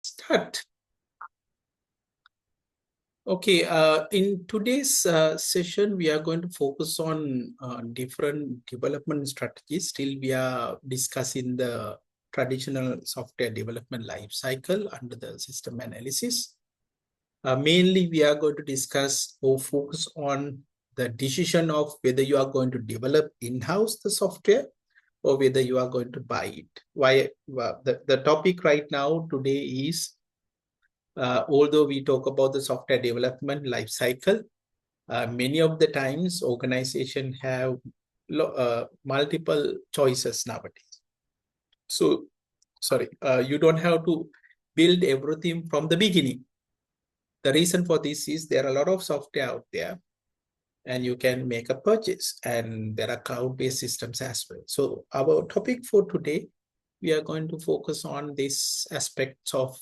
Start. Okay, in today's session, we are going to focus on different development strategies. Still, we are discussing the traditional software development life cycle under the system analysis. Mainly, we are going to discuss or focus on the decision of whether you are going to develop in-house the software or whether you are going to buy it. The topic right now today is although we talk about the software development life cycle, many of the times organizations have multiple choices nowadays. So, sorry, you don't have to build everything from the beginning. The reason for this is there are a lot of software out there and you can make a purchase, and there are cloud-based systems as well. So our topic for today, we are going to focus on this aspects of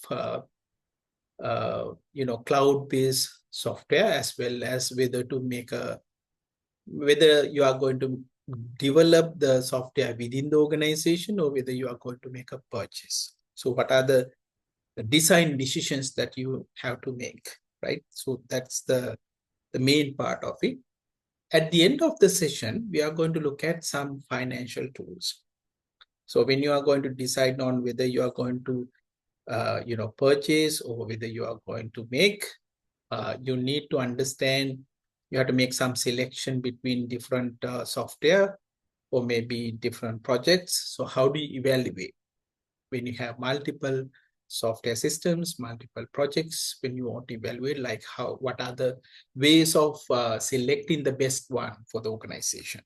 cloud-based software, as well as whether you are going to develop the software within the organization or whether you are going to make a purchase. So what are the design decisions that you have to make, right? So that's the main part of it. At the end of the session, we are going to look at some financial tools. So when you are going to decide on whether you are going to purchase or whether you are going to make, you need to understand, you have to make some selection between different software or maybe different projects. So how do you evaluate when you have multiple software systems, multiple projects, when you want to evaluate, like what are the ways of selecting the best one for the organization?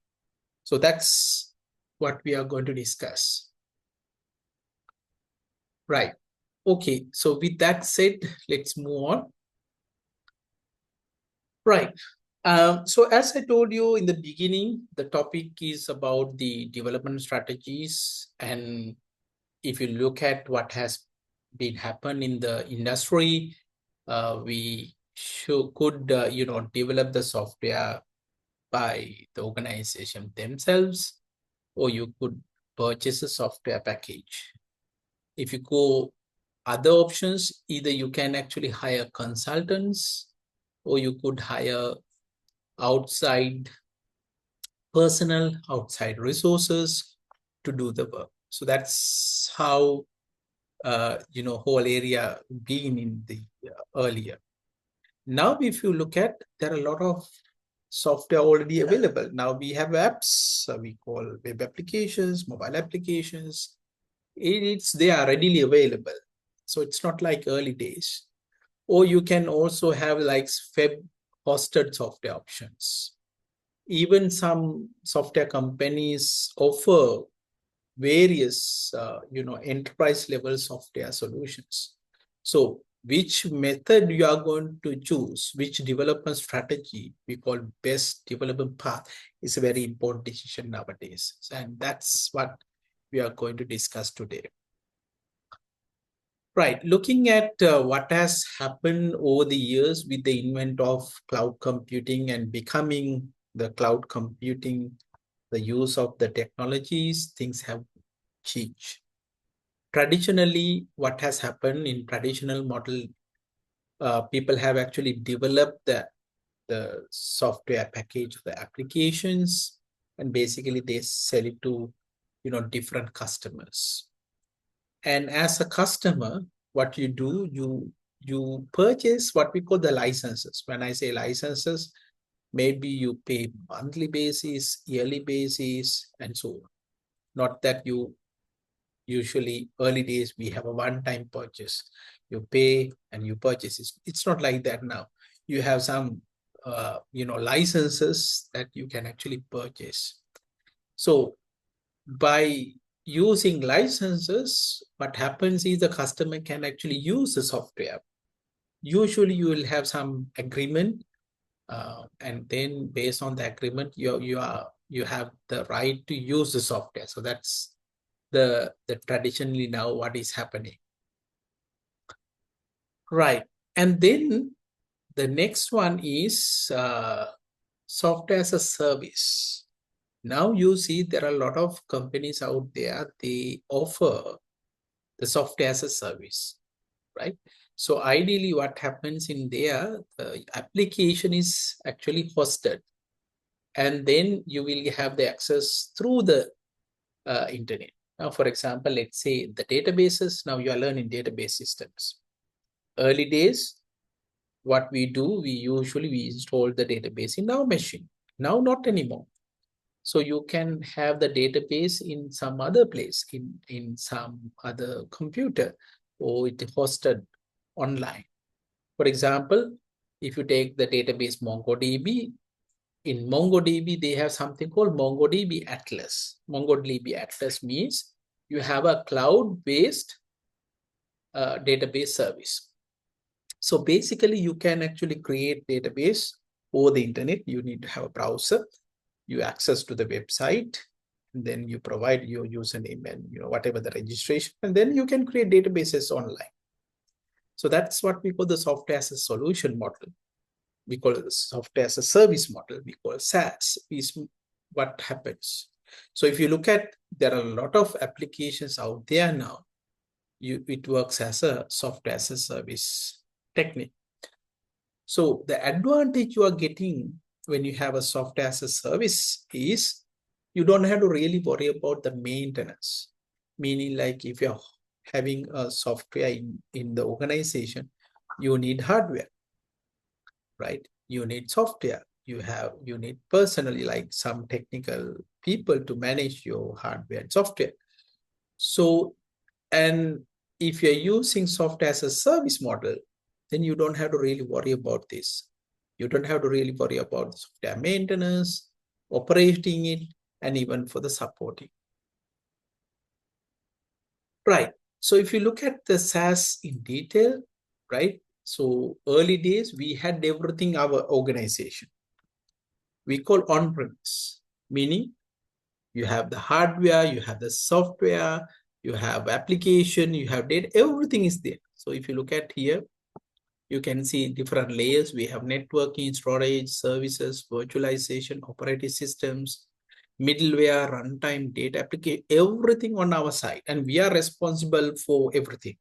So that's what we are going to discuss. Right. Okay. So with that said, let's move on. Right. So as I told you in the beginning, the topic is about the development strategies. And if you look at what has been happened in the industry, we could develop the software by the organization themselves, or you could purchase a software package. If you go other options, either you can actually hire consultants, or you could hire outside personnel, outside resources to do the work. So that's how whole area being in the earlier. Now, if you look at, there are a lot of software already available. Now we have apps, we call web applications, mobile applications. They are readily available. So it's not like early days. Or you can also have like web hosted software options. Even some software companies offer various enterprise level software solutions. So which method you are going to choose, which development strategy we call best development path, is a very important decision nowadays. And that's what we are going to discuss today. Right, looking at what has happened over the years with the invent of cloud computing and becoming the cloud computing, the use of the technologies, things have changed. Traditionally, what has happened in traditional model, people have actually developed the software package, the applications, and basically they sell it to different customers. And as a customer, what you do, you purchase what we call the licenses. When I say licenses, maybe you pay monthly basis, yearly basis, and so on. Not that you usually early days we have a one-time purchase. You pay and you purchase. It's not like that now. You have some licenses that you can actually purchase. So by using licenses, what happens is the customer can actually use the software. Usually you will have some agreement, and then based on the agreement, you have the right to use the software. So that's the traditionally now what is happening. Right. And then the next one is software as a service. Now you see there are a lot of companies out there, they offer the software as a service. right? So ideally what happens in there, the application is actually hosted, and then you will have the access through the internet. Now, for example, let's say the databases, now you are learning database systems. Early days, what we do, we install the database in our machine. Now, not anymore. So you can have the database in some other place, in some other computer, or it hosted online. For example, if you take the database MongoDB, in MongoDB, they have something called MongoDB Atlas. MongoDB Atlas means you have a cloud-based database service. So basically, you can actually create database over the internet. You need to have a browser, you access to the website, and then you provide your username and whatever the registration, and then you can create databases online. So that's what we call the software as a solution model. We call it the software as a service model. We call it SaaS is what happens. So if you look at, there are a lot of applications out there now. It works as a software as a service technique. So the advantage you are getting when you have a software as a service is you don't have to really worry about the maintenance. Meaning, like if you're having a software in the organization, you need hardware, right? You need software. You need personally like some technical people to manage your hardware and software. So, and if you're using software as a service model, then you don't have to really worry about this. You don't have to really worry about software maintenance, operating it, and even for the supporting. Right. So if you look at the SaaS in detail, right? So early days, we had everything our organization. We call on-premise, meaning you have the hardware, you have the software, you have application, you have data, everything is there. So if you look at here, you can see different layers. We have networking, storage, services, virtualization, operating systems, middleware, runtime, data application, everything on our side. And we are responsible for everything.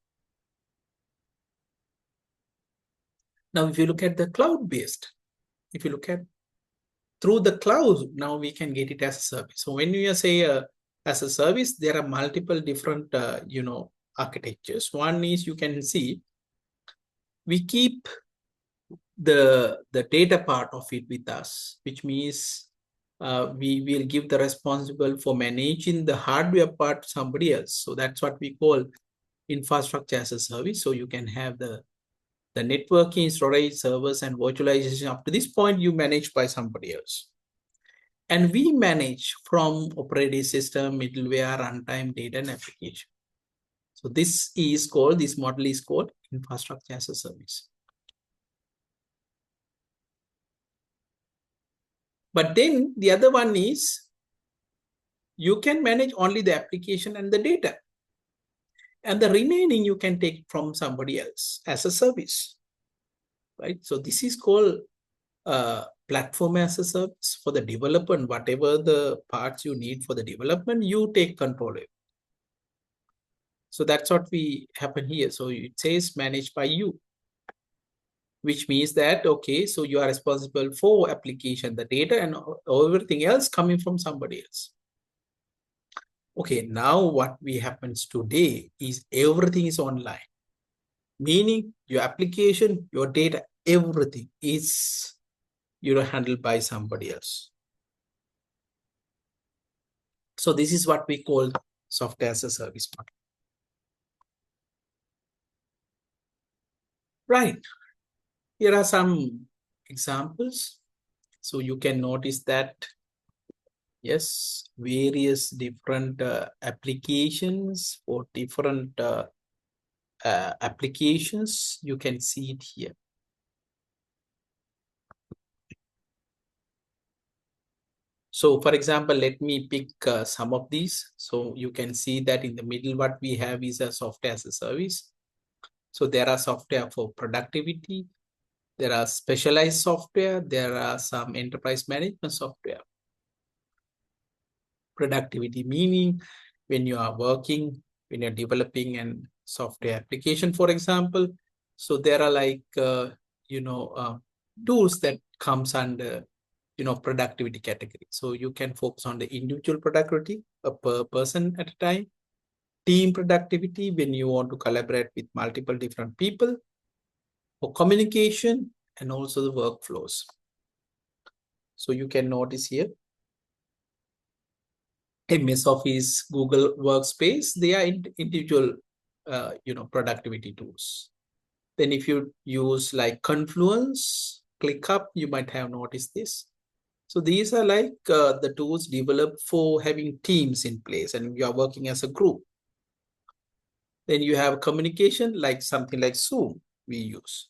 Now, if you look at the cloud-based, if you look at through the cloud, now we can get it as a service. So when you say as a service, there are multiple different, architectures. One is you can see we keep the data part of it with us, which means we will give the responsible for managing the hardware part to somebody else. So that's what we call infrastructure as a service. So you can have the networking, storage, servers, and virtualization. Up to this point, you manage by somebody else. And we manage from operating system, middleware, runtime, data, and application. So this model is called infrastructure as a service. But then the other one is you can manage only the application and the data. And the remaining you can take from somebody else as a service, right? So this is called platform as a service for the development. Whatever the parts you need for the development, you take control of it. So that's what we happen here. So it says managed by you, which means that, okay, so you are responsible for application, the data, and everything else coming from somebody else. Okay, now what we happens today is everything is online, meaning your application, your data, everything is handled by somebody else. So this is what we call software as a service model. Right. Here are some examples. So you can notice that, yes, various different applications for different applications. You can see it here. So for example, let me pick some of these. So you can see that in the middle, what we have is a software as a service. So there are software for productivity. There are specialized software. There are some enterprise management software. Productivity meaning when you are working, when you're developing and software application, for example. So there are like, tools that comes under, productivity category. So you can focus on the individual productivity, a per person at a time, team productivity when you want to collaborate with multiple different people, for communication, and also the workflows. So you can notice here, MS Office, Google Workspace, they are individual, productivity tools. Then if you use like Confluence, ClickUp, you might have noticed this. So these are like the tools developed for having teams in place and you are working as a group. Then you have communication, like something like Zoom we use.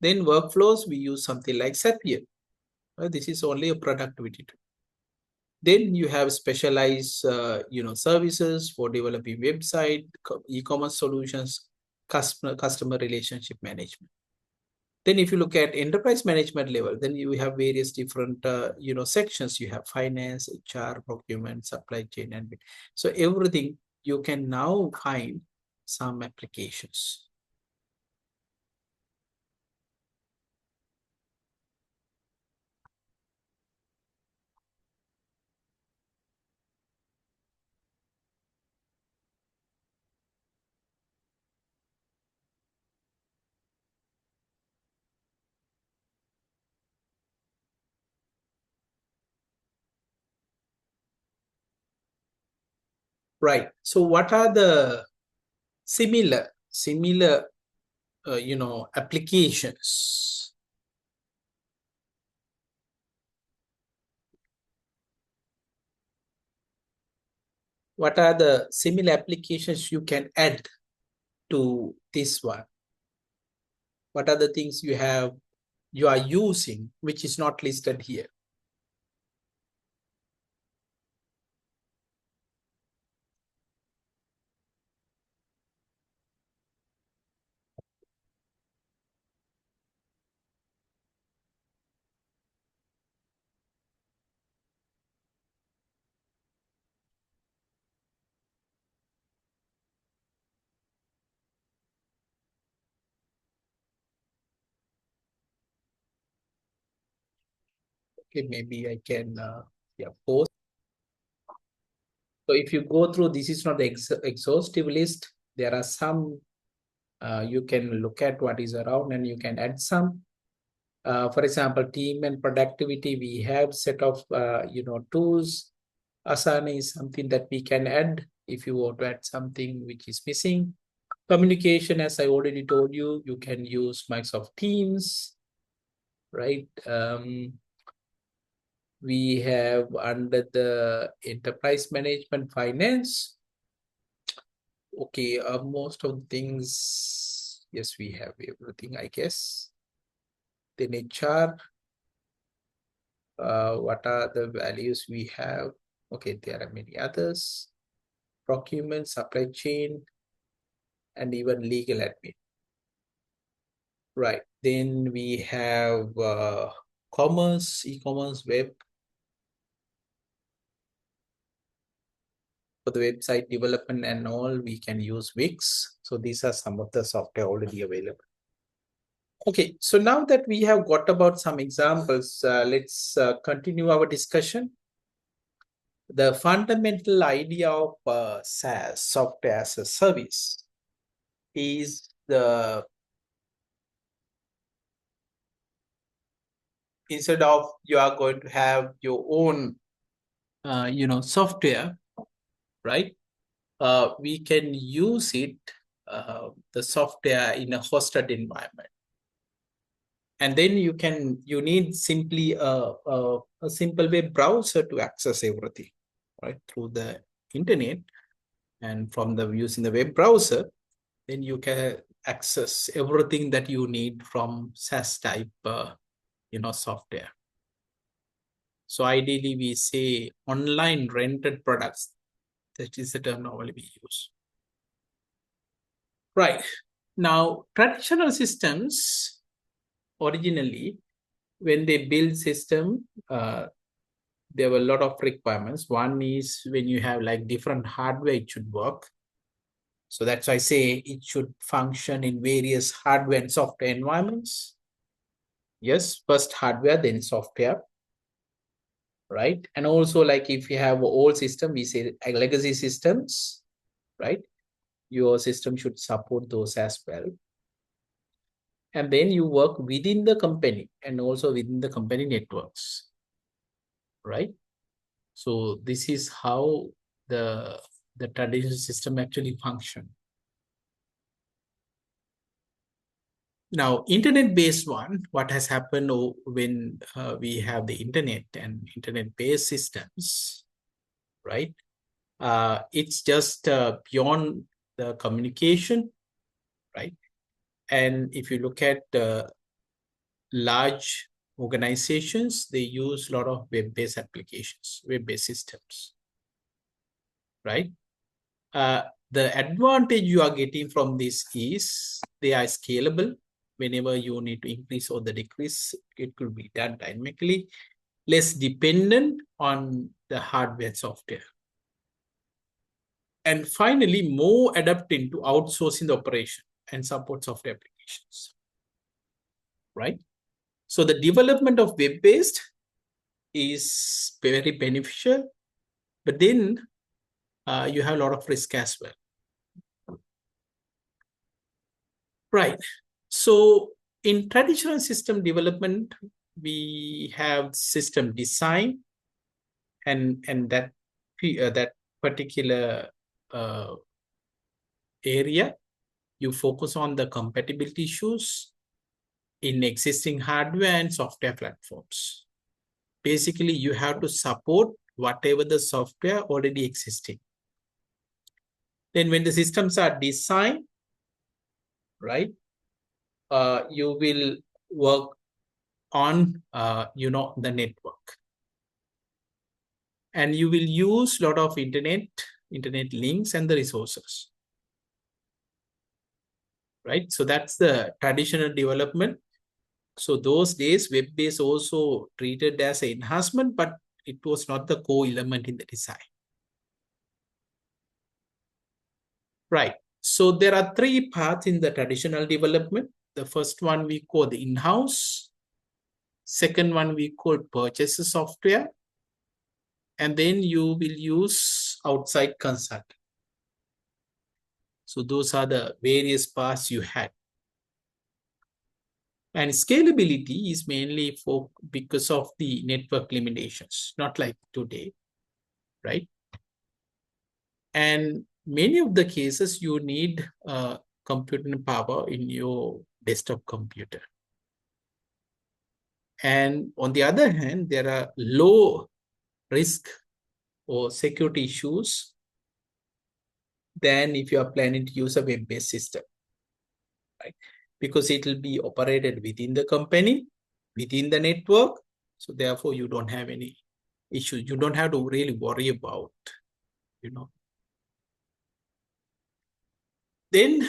Then workflows, we use something like Zapier. This is only a productivity tool. Then you have specialized, services for developing website, e-commerce solutions, customer relationship management. Then if you look at enterprise management level, then you have various different, sections. You have finance, HR, procurement, supply chain, and so everything you can now find some applications. Right. So what are the similar applications? What are the similar applications you can add to this one? What are the things you are using which is not listed here? Okay, maybe I can post. So if you go through, this is not the exhaustive list. There are some, you can look at what is around and you can add some. For example, team and productivity, we have set of tools. Asana is something that we can add if you want to add something which is missing. Communication, as I already told you, you can use Microsoft Teams, right? We have under the enterprise management finance. Okay, most of the things, yes, we have everything, I guess. Then HR, what are the values we have? Okay, there are many others. Procurement, supply chain, and even legal admin. Right. Then we have commerce, e-commerce, web. For the website development and all, we can use Wix. So these are some of the software already available. Okay, so now that we have got about some examples, let's continue our discussion. The fundamental idea of SaaS, software as a service, is instead of you are going to have your own, software, right? We can use it, the software in a hosted environment. And then you need simply a simple web browser to access everything, right? Through the internet, and from the using the web browser, then you can access everything that you need from SaaS type, software. So ideally we say online rented products. That is the term normally we use. Right. Now, traditional systems, originally, when they build system, there were a lot of requirements. One is when you have like different hardware, it should work. So that's why I say it should function in various hardware and software environments. Yes, first hardware, then software, right? And also, like if you have an old system, we say legacy systems, right? Your system should support those as well. And then you work within the company and also within the company networks, right? So this is how the traditional system actually function. Now, internet-based one, what has happened when we have the internet and internet-based systems, right? It's just beyond the communication, right? And if you look at large organizations, they use a lot of web-based applications, web-based systems, right? Uh, the advantage you are getting from this is they are scalable. Whenever you need to increase or the decrease, it could be done dynamically, less dependent on the hardware software. And finally, more adapting to outsourcing the operation and support software applications, right? So the development of web-based is very beneficial, but then you have a lot of risk as well. Right. So in traditional system development, we have system design and that particular uh, area, you focus on the compatibility issues in existing hardware and software platforms. Basically, you have to support whatever the software already existing. Then when the systems are designed, right, you will work on, the network. And you will use a lot of internet links and the resources, right? So that's the traditional development. So those days, web-based also treated as an enhancement, but it was not the core element in the design. Right. So there are three paths in the traditional development. The first one we call the in-house. Second one we call purchase software. And then you will use outside consult. So those are the various paths you had. And scalability is mainly for because of the network limitations, not like today, right? And many of the cases you need computing power in your desktop computer. And on the other hand, there are low risk or security issues than if you are planning to use a web-based system, right? Because it will be operated within the company, within the network. So therefore, you don't have any issues. You don't have to really worry about, Then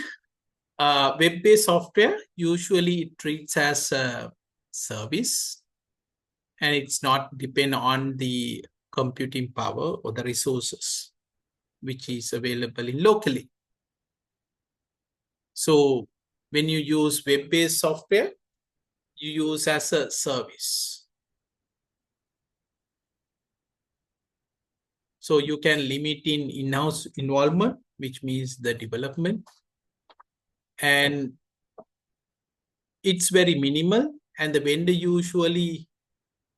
web-based software, usually it treats as a service and it's not depend on the computing power or the resources which is available in locally. So when you use web-based software, you use as a service. So you can limit in-house involvement, which means the development. And it's very minimal. And the vendor usually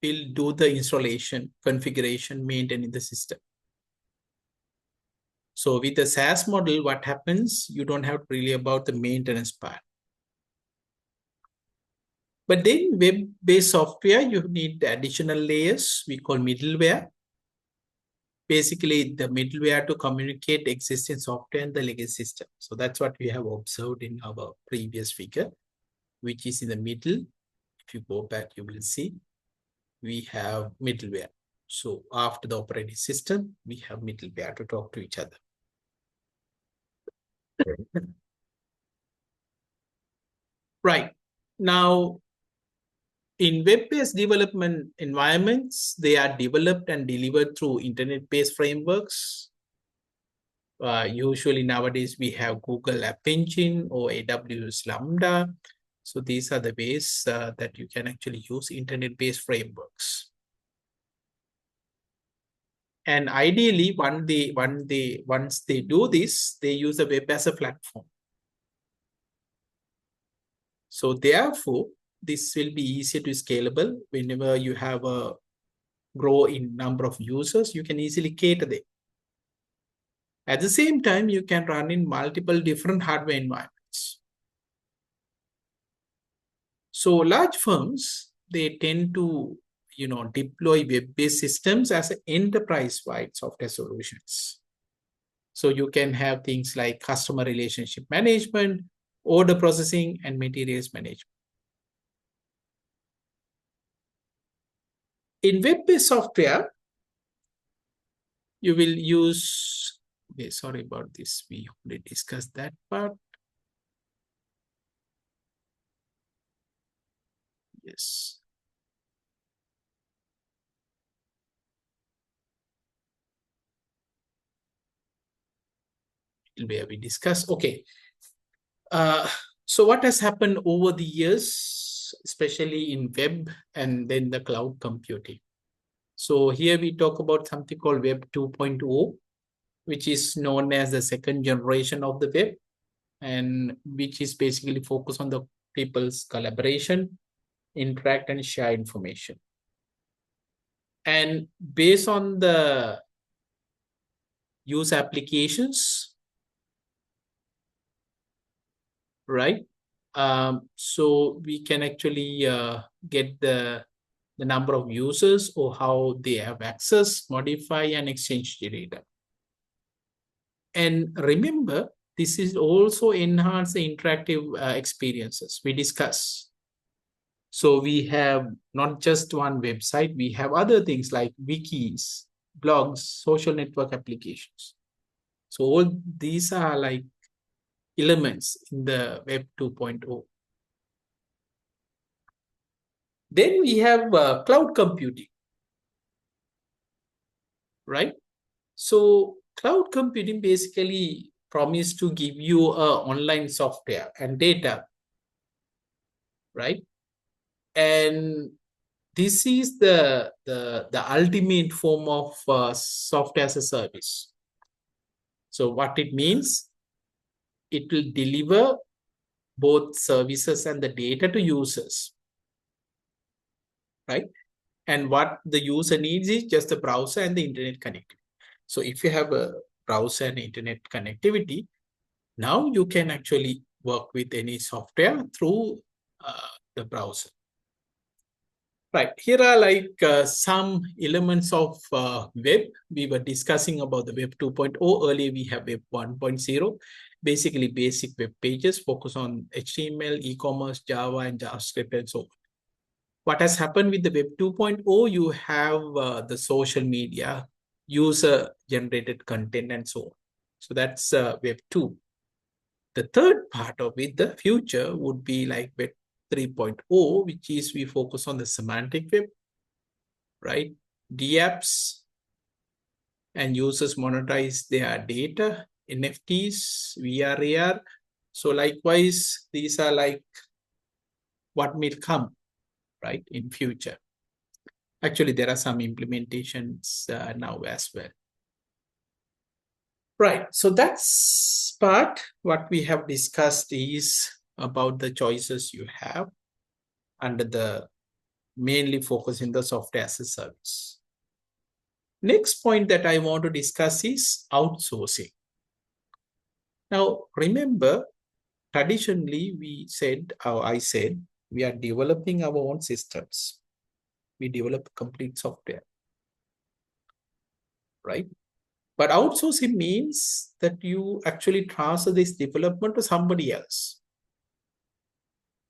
will do the installation, configuration, maintaining the system. So with the SaaS model, what happens? You don't have to really about the maintenance part. But then web-based software, you need additional layers we call middleware. Basically, the middleware to communicate existing software and the legacy system. So that's what we have observed in our previous figure, which is in the middle. If you go back, you will see we have middleware. So after the operating system, we have middleware to talk to each other. Right. Now, in web-based development environments, they are developed and delivered through internet-based frameworks. Usually nowadays we have Google App Engine or AWS Lambda. So these are the ways that you can actually use internet-based frameworks. And ideally, once they do this, they use the web as a platform. So therefore, this will be easier to scalable. Whenever you have a grow in number of users, you can easily cater them. At the same time, you can run in multiple different hardware environments. So large firms, they tend to deploy web-based systems as enterprise-wide software solutions. So you can have things like customer relationship management, order processing, and materials management. In web-based software, you will use, okay, sorry about this, we already discussed that part. Yes. Where we discuss. Okay. So what has happened over the years, especially in web and then the cloud computing? So here we talk about something called Web 2.0, which is known as the second generation of the web, and which is basically focused on the people's collaboration, interact, and share information. And based on the use applications, right? So we can actually get the number of users or how they have access, modify, and exchange the data. And remember, this is also enhance the interactive experiences we discuss. So we have not just one website, we have other things like wikis, blogs, social network applications. So all these are like elements in the Web 2.0. Then we have cloud computing, right? So cloud computing basically promise to give you online software and data, right? And this is the ultimate form of software as a service. So what it means, it will deliver both services and the data to users, right? And what the user needs is just the browser and the internet connectivity. So if you have a browser and internet connectivity, now you can actually work with any software through the browser. Right, here are like some elements of web. We were discussing about the Web 2.0. Earlier, we have Web 1.0. Basically, basic web pages focus on HTML, e-commerce, Java, and JavaScript, and so on. What has happened with the Web 2.0, you have the social media, user-generated content, and so on. So that's Web 2. The third part of it, the future, would be like Web 3.0, which is we focus on the semantic web, right? DApps, and users monetize their data, NFTs, VR, AR. So likewise, these are like what will come, right, in future. Actually, there are some implementations now as well. Right, so that's part. What we have discussed is about the choices you have under the mainly focus in the software as a service. Next point that I want to discuss is outsourcing. Now, remember, traditionally we said, or I said, we are developing our own systems. We develop complete software, right? But outsourcing means that you actually transfer this development to somebody else.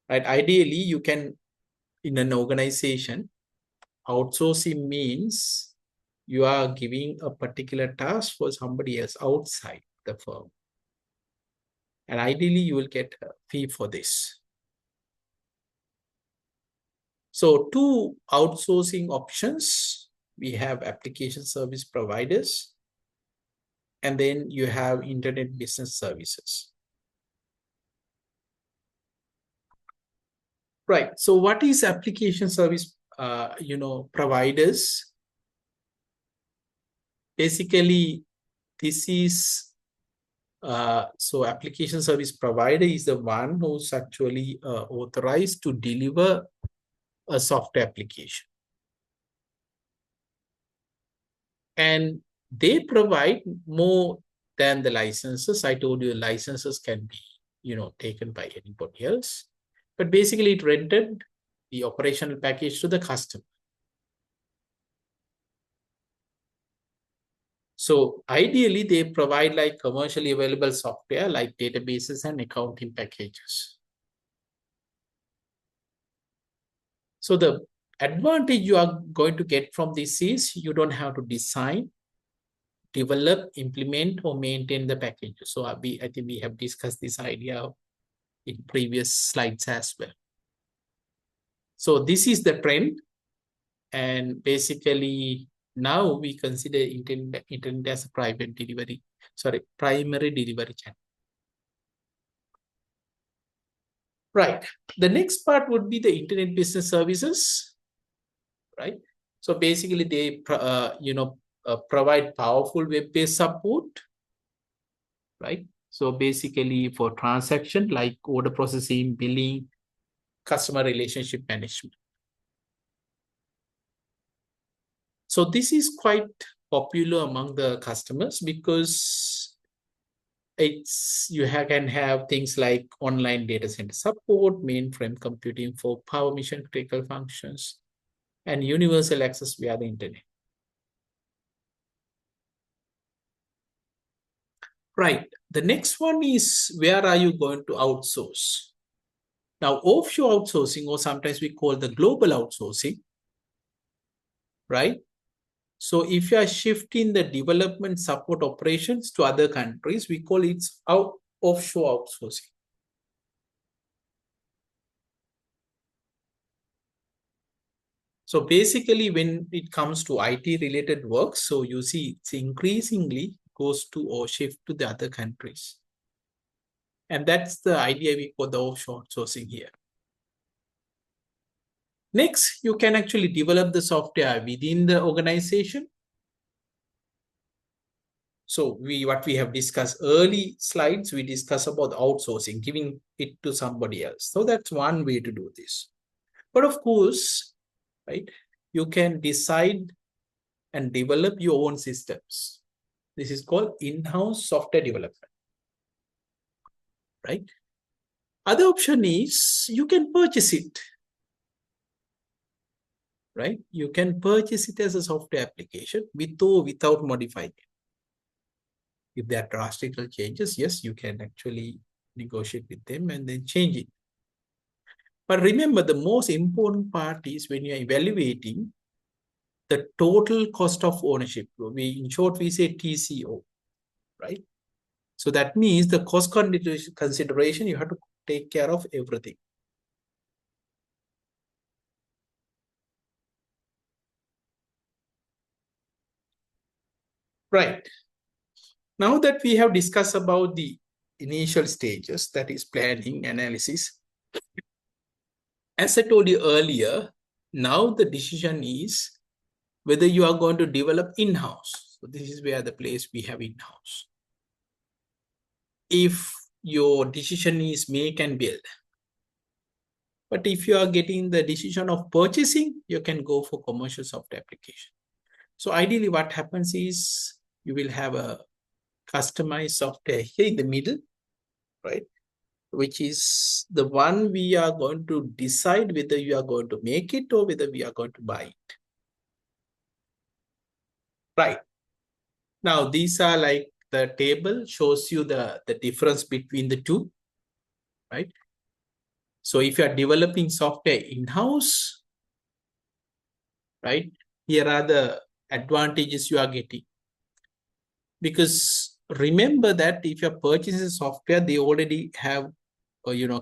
Right? Ideally, you can, in an organization, outsourcing means you are giving a particular task for somebody else outside the firm. And ideally, you will get a fee for this. So two outsourcing options. We have application service providers and then you have internet business services. Right. So what is application service, providers? Basically, this is, so application service provider is the one who's actually authorized to deliver a software application. And they provide more than the licenses. I told you licenses can be, taken by anybody else. But basically it rented the operational package to the customer. So ideally, they provide like commercially available software like databases and accounting packages. So the advantage you are going to get from this is you don't have to design, develop, implement, or maintain the packages. So I think we have discussed this idea in previous slides as well. So this is the trend. And basically, now we consider internet as a primary delivery channel. Right. The next part would be the internet business services, right? So basically, they provide powerful web-based support, right? So basically, for transaction like order processing, billing, customer relationship management. So this is quite popular among the customers because can have things like online data center support, mainframe computing for power mission critical functions, and universal access via the internet. Right. The next one is, where are you going to outsource? Now, offshore outsourcing, or sometimes we call the global outsourcing, right? So if you are shifting the development support operations to other countries, we call it offshore outsourcing. So basically, when it comes to IT related work, so you see it's increasingly goes to or shift to the other countries. And that's the idea we call the offshore outsourcing here. Next, you can actually develop the software within the organization. So what we have discussed early slides, we discuss about outsourcing, giving it to somebody else. So that's one way to do this. But of course, right, you can decide and develop your own systems. This is called in-house software development, right? Other option is you can purchase it, right? You can purchase it as a software application with or without modifying it. If there are drastic changes, yes, you can actually negotiate with them and then change it. But remember, the most important part is when you're evaluating the total cost of ownership. In short, we say TCO, right? So that means the cost consideration, you have to take care of everything. Right. Now that we have discussed about the initial stages, that is planning, analysis, as I told you earlier, now the decision is whether you are going to develop in-house. So this is where the place we have in-house. If your decision is make and build. But if you are getting the decision of purchasing, you can go for commercial software application. So ideally what happens is you will have a customized software here in the middle, right? Which is the one we are going to decide whether you are going to make it or whether we are going to buy it. Right. Now, these are like the table shows you the difference between the two, right? So if you are developing software in-house, right, here are the advantages you are getting. Because remember that if you're purchasing software, they already have,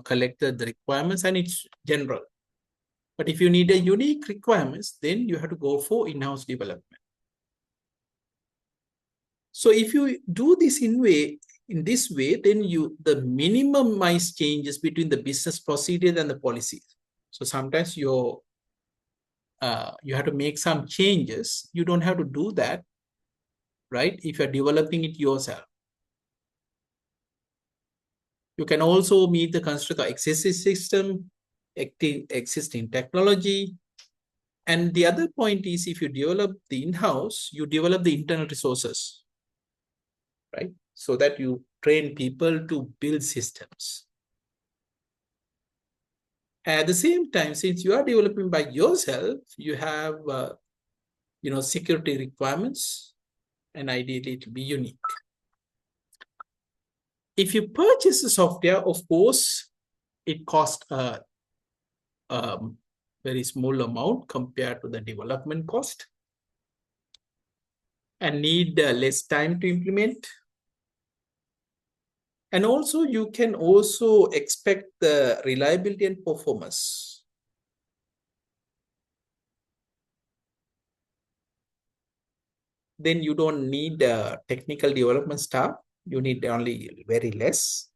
collected the requirements and it's general. But if you need a unique requirements, then you have to go for in-house development. So if you do this in this way, then the minimize changes between the business procedure and the policies. So sometimes you have to make some changes. You don't have to do that, right? If you're developing it yourself. You can also meet the constraint of existing system, existing technology. And the other point is if you develop the in-house, you develop the internal resources, right? So that you train people to build systems. At the same time, since you are developing by yourself, you have security requirements, and ideally it will be unique. If you purchase the software, of course, it costs very small amount compared to the development cost and need less time to implement. And also you can also expect the reliability and performance. Then you don't need technical development staff. You need only very less.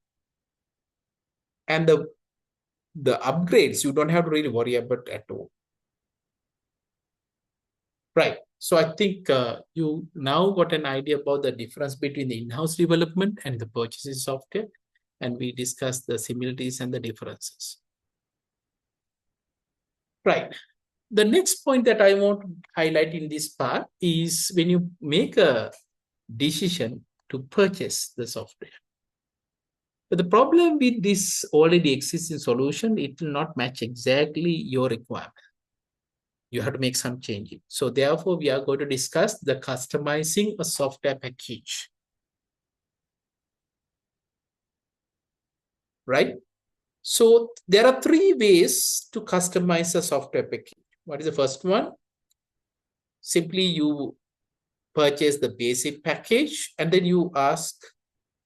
And the upgrades, you don't have to really worry about at all. Right. So I think you now got an idea about the difference between the in-house development and the purchasing software. And we discussed the similarities and the differences. Right. The next point that I want to highlight in this part is when you make a decision to purchase the software. But the problem with this already existing solution, it will not match exactly your requirement. You have to make some changes. So therefore, we are going to discuss the customizing a software package. Right? So there are three ways to customize a software package. What is the first one? Simply you purchase the basic package and then you ask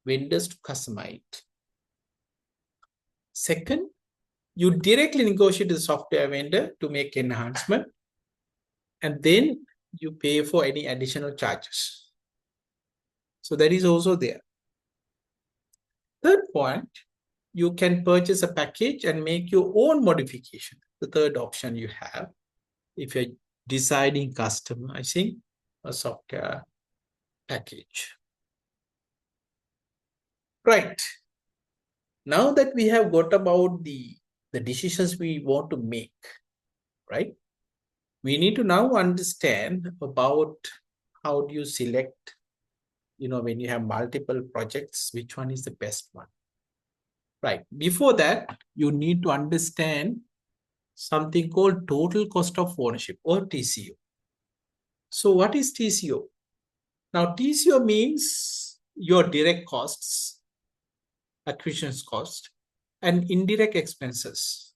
vendors to customize it. Second, you directly negotiate with the software vendor to make enhancement, and then you pay for any additional charges. So that is also there. Third point, you can purchase a package and make your own modification. The third option you have, if you're deciding customizing a software package. Right. Now that we have got about the decisions we want to make, right? We need to now understand about how do you select, when you have multiple projects, which one is the best one, right? Before that, you need to understand something called total cost of ownership or TCO. So what is TCO? Now, TCO means your direct costs, acquisition cost, and indirect expenses,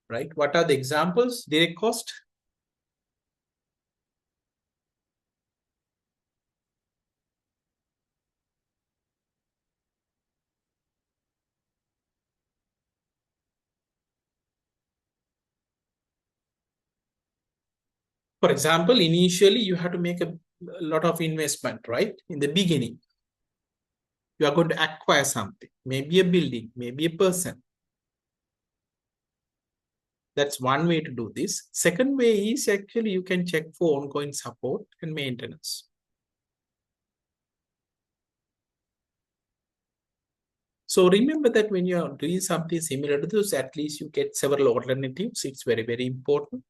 right? What are the examples? Direct cost. For example, initially you have to make a lot of investment, right? In the beginning, you are going to acquire something, maybe a building, maybe a person. That's one way to do this. Second way is actually you can check for ongoing support and maintenance. So remember that when you are doing something similar to this, at least you get several alternatives. It's very, very important.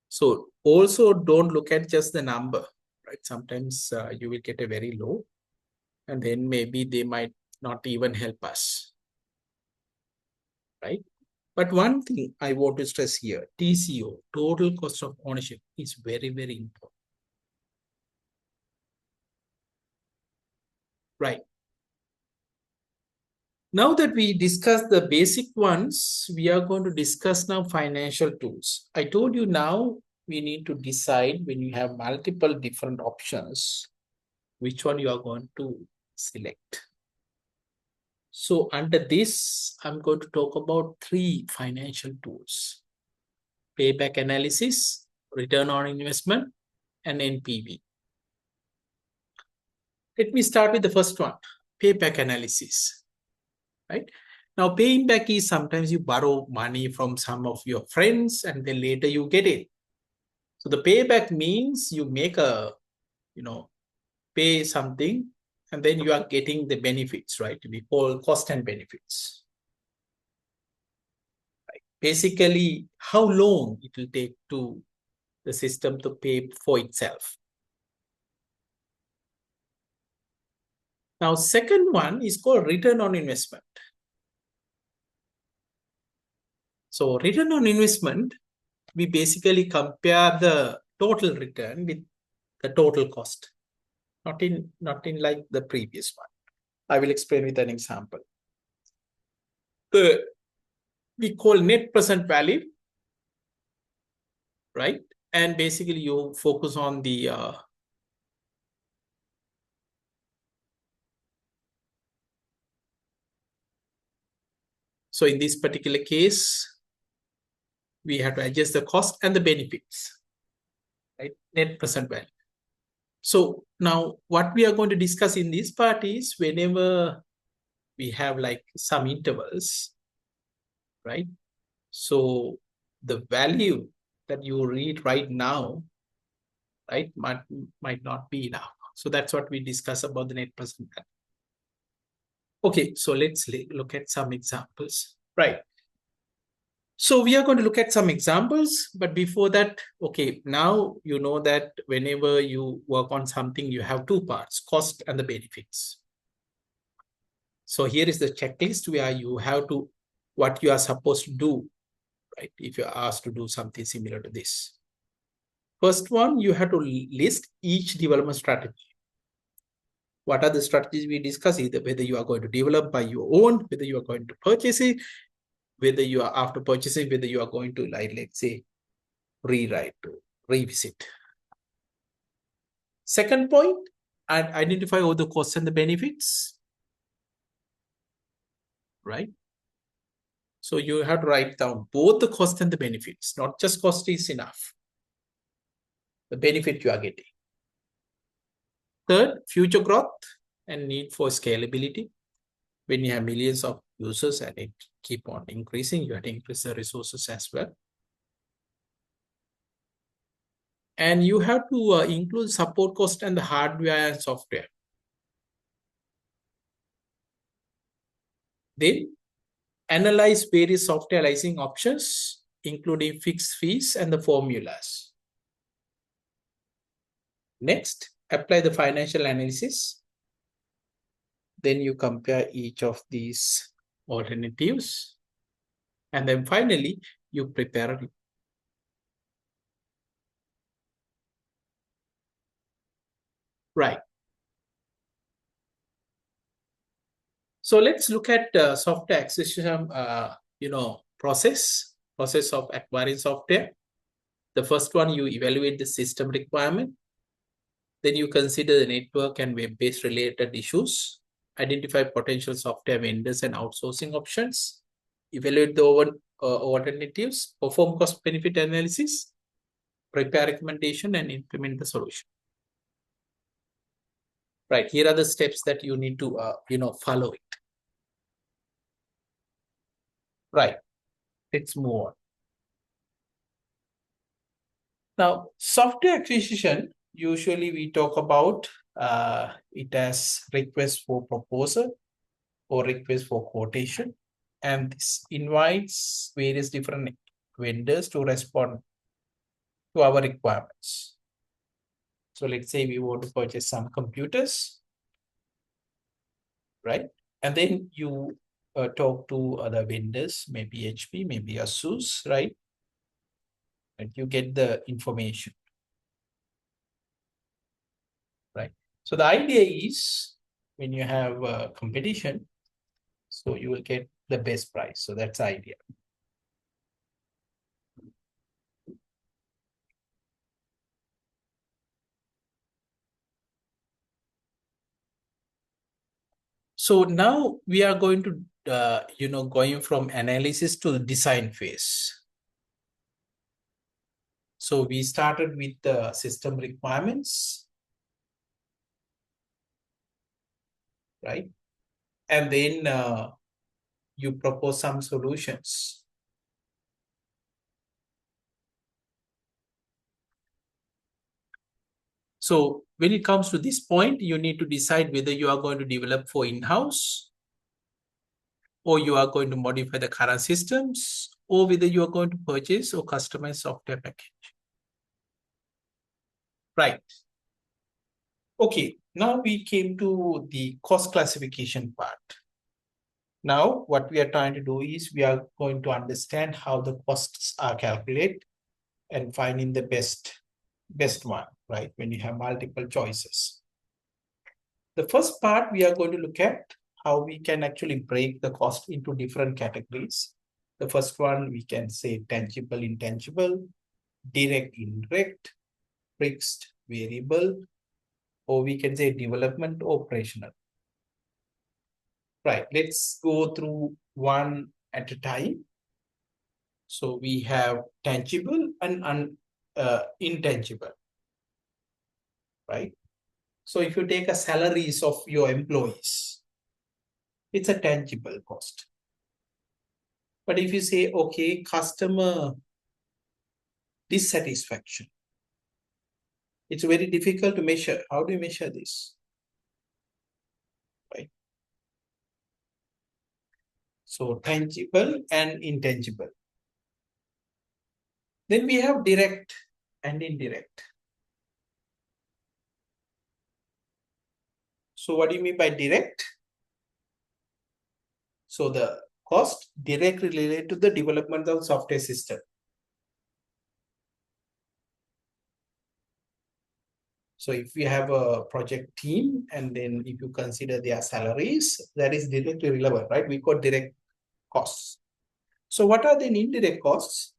So also don't look at just the number, right? Sometimes you will get a very low, and then maybe they might not even help us, right? But one thing I want to stress here, TCO, total cost of ownership, is very, very important. Right. Now that we discussed the basic ones, we are going to discuss now financial tools. I told you now we need to decide when you have multiple different options, which one you are going to select. So under this, I'm going to talk about three financial tools: payback analysis, return on investment, and NPV. Let me start with the first one, payback analysis, right? Now, paying back is sometimes you borrow money from some of your friends and then later you get it. So the payback means you make a, pay something and then you are getting the benefits, right? We call cost and benefits. Right? Basically, how long it will take to the system to pay for itself. Now, second one is called return on investment. So return on investment, we basically compare the total return with the total cost, not in like the previous one. I will explain with an example. We call net present value, right? And basically you focus on the so in this particular case, we have to adjust the cost and the benefits, right? Net present value. So now what we are going to discuss in this part is whenever we have like some intervals, right? So the value that you read right now, right, might not be enough. So that's what we discuss about the net present value. Okay, so let's look at some examples, right? So we are going to look at some examples, but before that, okay, now you know that whenever you work on something, you have two parts, cost and the benefits. So here is the checklist where you have to, what you are supposed to do, right? If you're asked to do something similar to this. First one, you have to list each development strategy. What are the strategies we discuss? Either whether you are going to develop by your own, whether you are going to purchase it, whether you are after purchasing, whether you are going to, like, let's say, rewrite, revisit. Second point, and identify all the costs and the benefits, right? So you have to write down both the cost and the benefits, not just cost is enough. The benefit you are getting. Third, future growth and need for scalability. When you have millions of users and it keep on increasing, you have to increase the resources as well. And you have to include support cost and the hardware and software. Then analyze various software licensing options, including fixed fees and the formulas. Next, apply the financial analysis. Then you compare each of these alternatives. And then finally, you prepare. Right. So let's look at software acquisition, process of acquiring software. The first one, you evaluate the system requirement. Then you consider the network and web-based related issues. Identify potential software vendors and outsourcing options. Evaluate the alternatives. Perform cost-benefit analysis. Prepare recommendation and implement the solution. Right. Here are the steps that you need to, follow it. Right. Let's move on. Now, software acquisition, usually we talk about it as request for proposal or request for quotation. And this invites various different vendors to respond to our requirements. So let's say we want to purchase some computers, right? And then you talk to other vendors, maybe HP, maybe Asus, right? And you get the information, right? So the idea is when you have a competition, so you will get the best price. So that's the idea. So now we are going to, going from analysis to the design phase. So we started with the system requirements, right? And then you propose some solutions. So when it comes to this point, you need to decide whether you are going to develop for in-house, or you are going to modify the current systems, or whether you are going to purchase or customize software package. Right. Okay, now we came to the cost classification part. Now, what we are trying to do is we are going to understand how the costs are calculated and finding the best one, right? When you have multiple choices. The first part, we are going to look at how we can actually break the cost into different categories. The first one, we can say tangible, intangible, direct, indirect, fixed, variable, or we can say development, operational. Right, let's go through one at a time. So we have tangible and intangible, right? So if you take a salaries of your employees, it's a tangible cost. But if you say, okay, customer dissatisfaction, it's very difficult to measure. How do you measure this? Right? So tangible and intangible. Then we have direct and indirect. So what do you mean by direct? So the cost directly related to the development of software system. So if we have a project team and then if you consider their salaries, that is directly relevant, right? We call direct costs. So what are the indirect costs?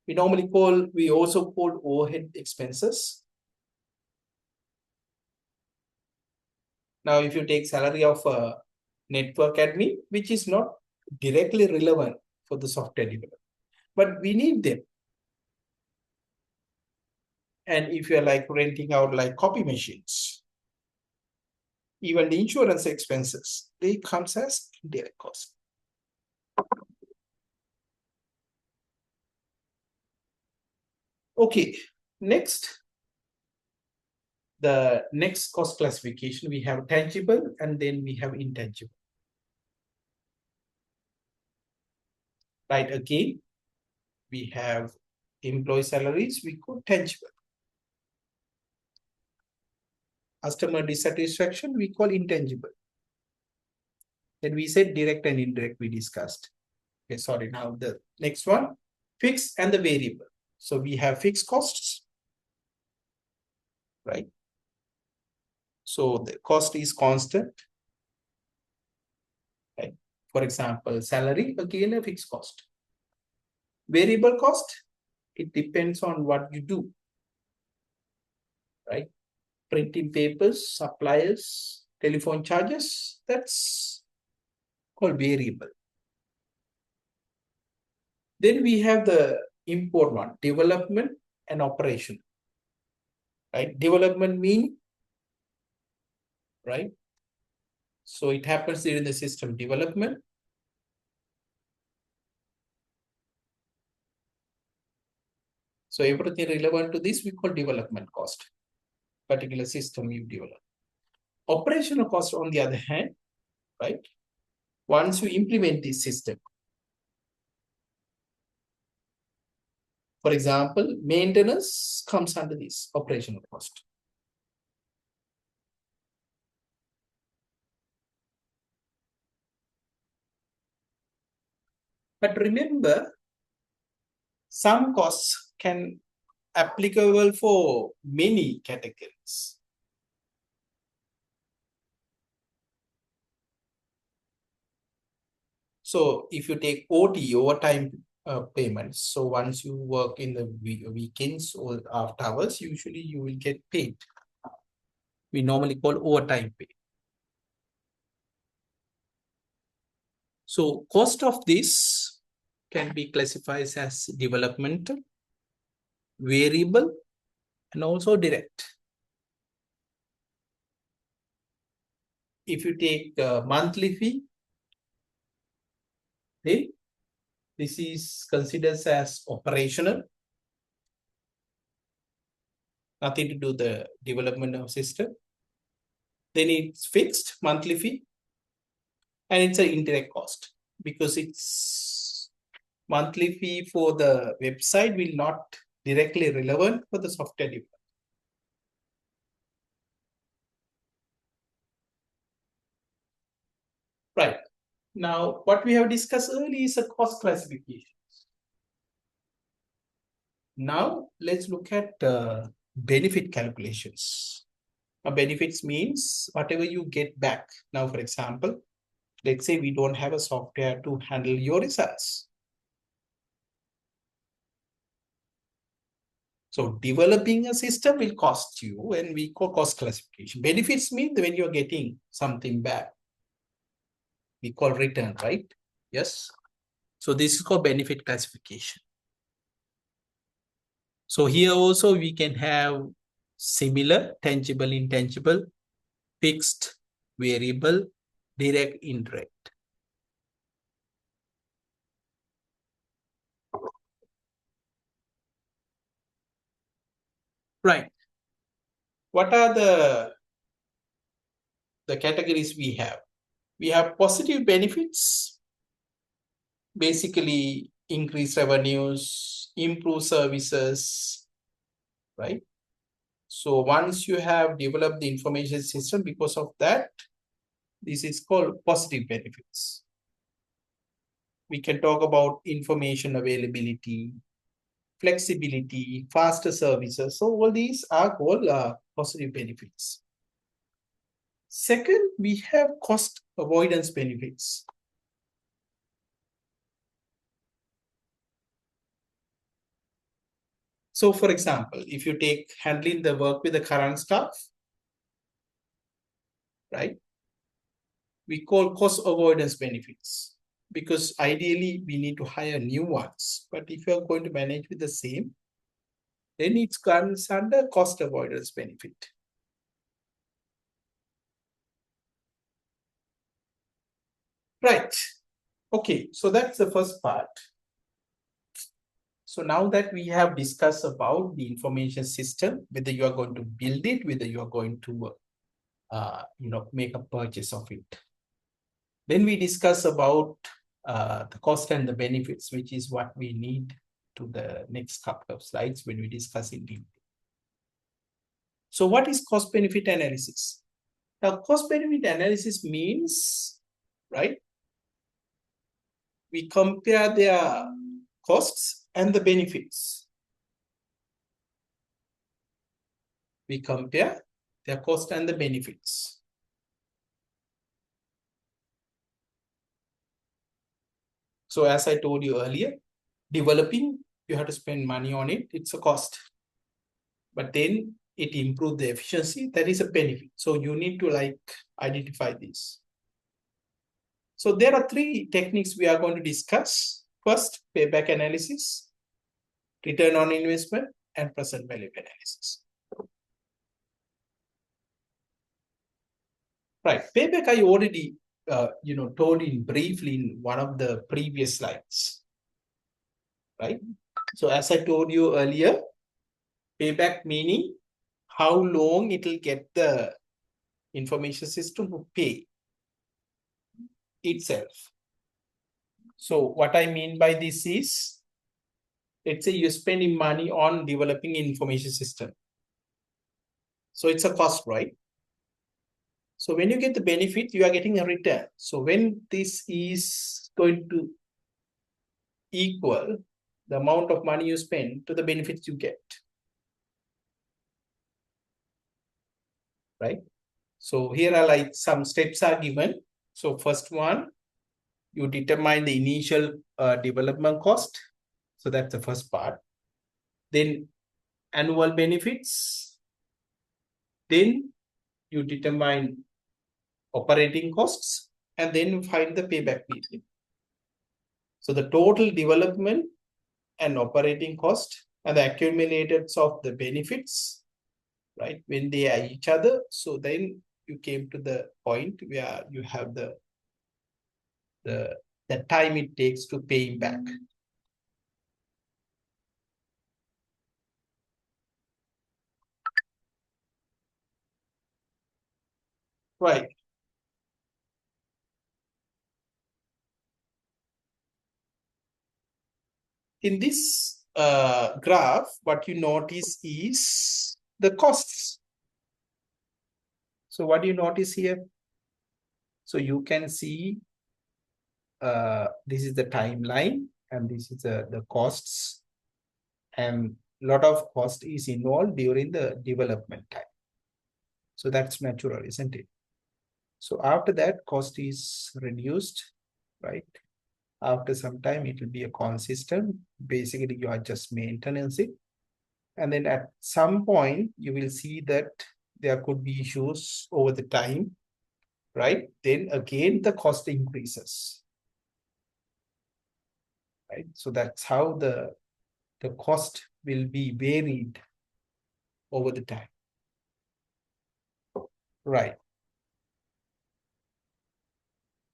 We also call overhead expenses. Now, if you take salary of a network admin, which is not directly relevant for the software development, but we need them. And if you're like renting out like copy machines, even the insurance expenses, they comes as indirect cost. Okay, next, the next cost classification, we have tangible and then we have intangible. Right, again, we have employee salaries, we call tangible. Customer dissatisfaction, we call intangible. Then we said direct and indirect, we discussed. Okay, sorry, now the next one, fixed and the variable. So we have fixed costs, right? So the cost is constant, right? For example, salary, again, a fixed cost. Variable cost, it depends on what you do, right? Printing papers, suppliers, telephone charges, that's called variable. Then we have the import one, development and operation, right? Development mean, right? So it happens during the system development. So everything relevant to this, we call development cost, particular system you develop. Operational cost, on the other hand, right? Once you implement this system, for example, maintenance comes under this operational cost. But remember, some costs can applicable for many categories. So if you take OT, overtime payments, so once you work in the weekends or after hours, usually you will get paid. We normally call overtime pay. So cost of this can be classified as developmental, variable, and also direct. If you take a monthly fee, then this is considered as operational, nothing to do the development of system. Then it's fixed monthly fee, and it's an indirect cost because it's monthly fee for the website will not directly relevant for the software development. Right. Now, what we have discussed earlier is a cost classification. Now, let's look at benefit calculations. Benefits means whatever you get back. Now, for example, let's say we don't have a software to handle your results. So developing a system will cost you, and we call cost classification. Benefits mean when you're getting something back. We call return, right? Yes. So this is called benefit classification. So here also we can have similar, tangible, intangible, fixed, variable, direct, indirect. Right. What are the categories we have? We have positive benefits, basically increase revenues, improve services, right? So once you have developed the information system, because of that, this is called positive benefits. We can talk about information availability, flexibility, faster services. So all these are called positive benefits. Second, we have cost avoidance benefits. So for example, if you take handling the work with the current staff, right? We call cost avoidance benefits because ideally we need to hire new ones. But if you're going to manage with the same, then it comes under cost avoidance benefit. Right. Okay, so that's the first part. So now that we have discussed about the information system, whether you are going to build it, whether you are going to make a purchase of it. Then we discuss about the cost and the benefits, which is what we need to the next couple of slides when we discuss in detail. So what is cost benefit analysis? Now, cost benefit analysis means, right, we compare their costs and the benefits. We compare their cost and the benefits. So as I told you earlier, developing, you have to spend money on it. It's a cost. But then it improves the efficiency. That is a benefit. So you need to identify this. So there are three techniques we are going to discuss. First, payback analysis, return on investment, and present value analysis. Right. Payback I already told in briefly in one of the previous slides. Right. So as I told you earlier, payback meaning how long it will get the information system to pay itself. So what I mean by this is, let's say you're spending money on developing an information system. So it's a cost, right? So when you get the benefit, you are getting a return. So when this is going to equal the amount of money you spend to the benefits you get, right? So here are some steps are given. So first one, you determine the initial development cost. So that's the first part. Then annual benefits. Then you determine operating costs, and then you find the payback period. So the total development and operating cost and the accumulators of the benefits, right, when they are each other. So then you came to the point where you have the time it takes to pay him back. Right. In this graph, what you notice is the costs. So what do you notice here? So you can see this is the timeline and this is the costs, and a lot of cost is involved during the development time. So that's natural, isn't it? So after that, cost is reduced, right? After some time, it will be a consistent. Basically, you are just maintenance it. And then at some point, you will see that there could be issues over the time, right? Then again, the cost increases, right? So that's how the cost will be varied over the time, right?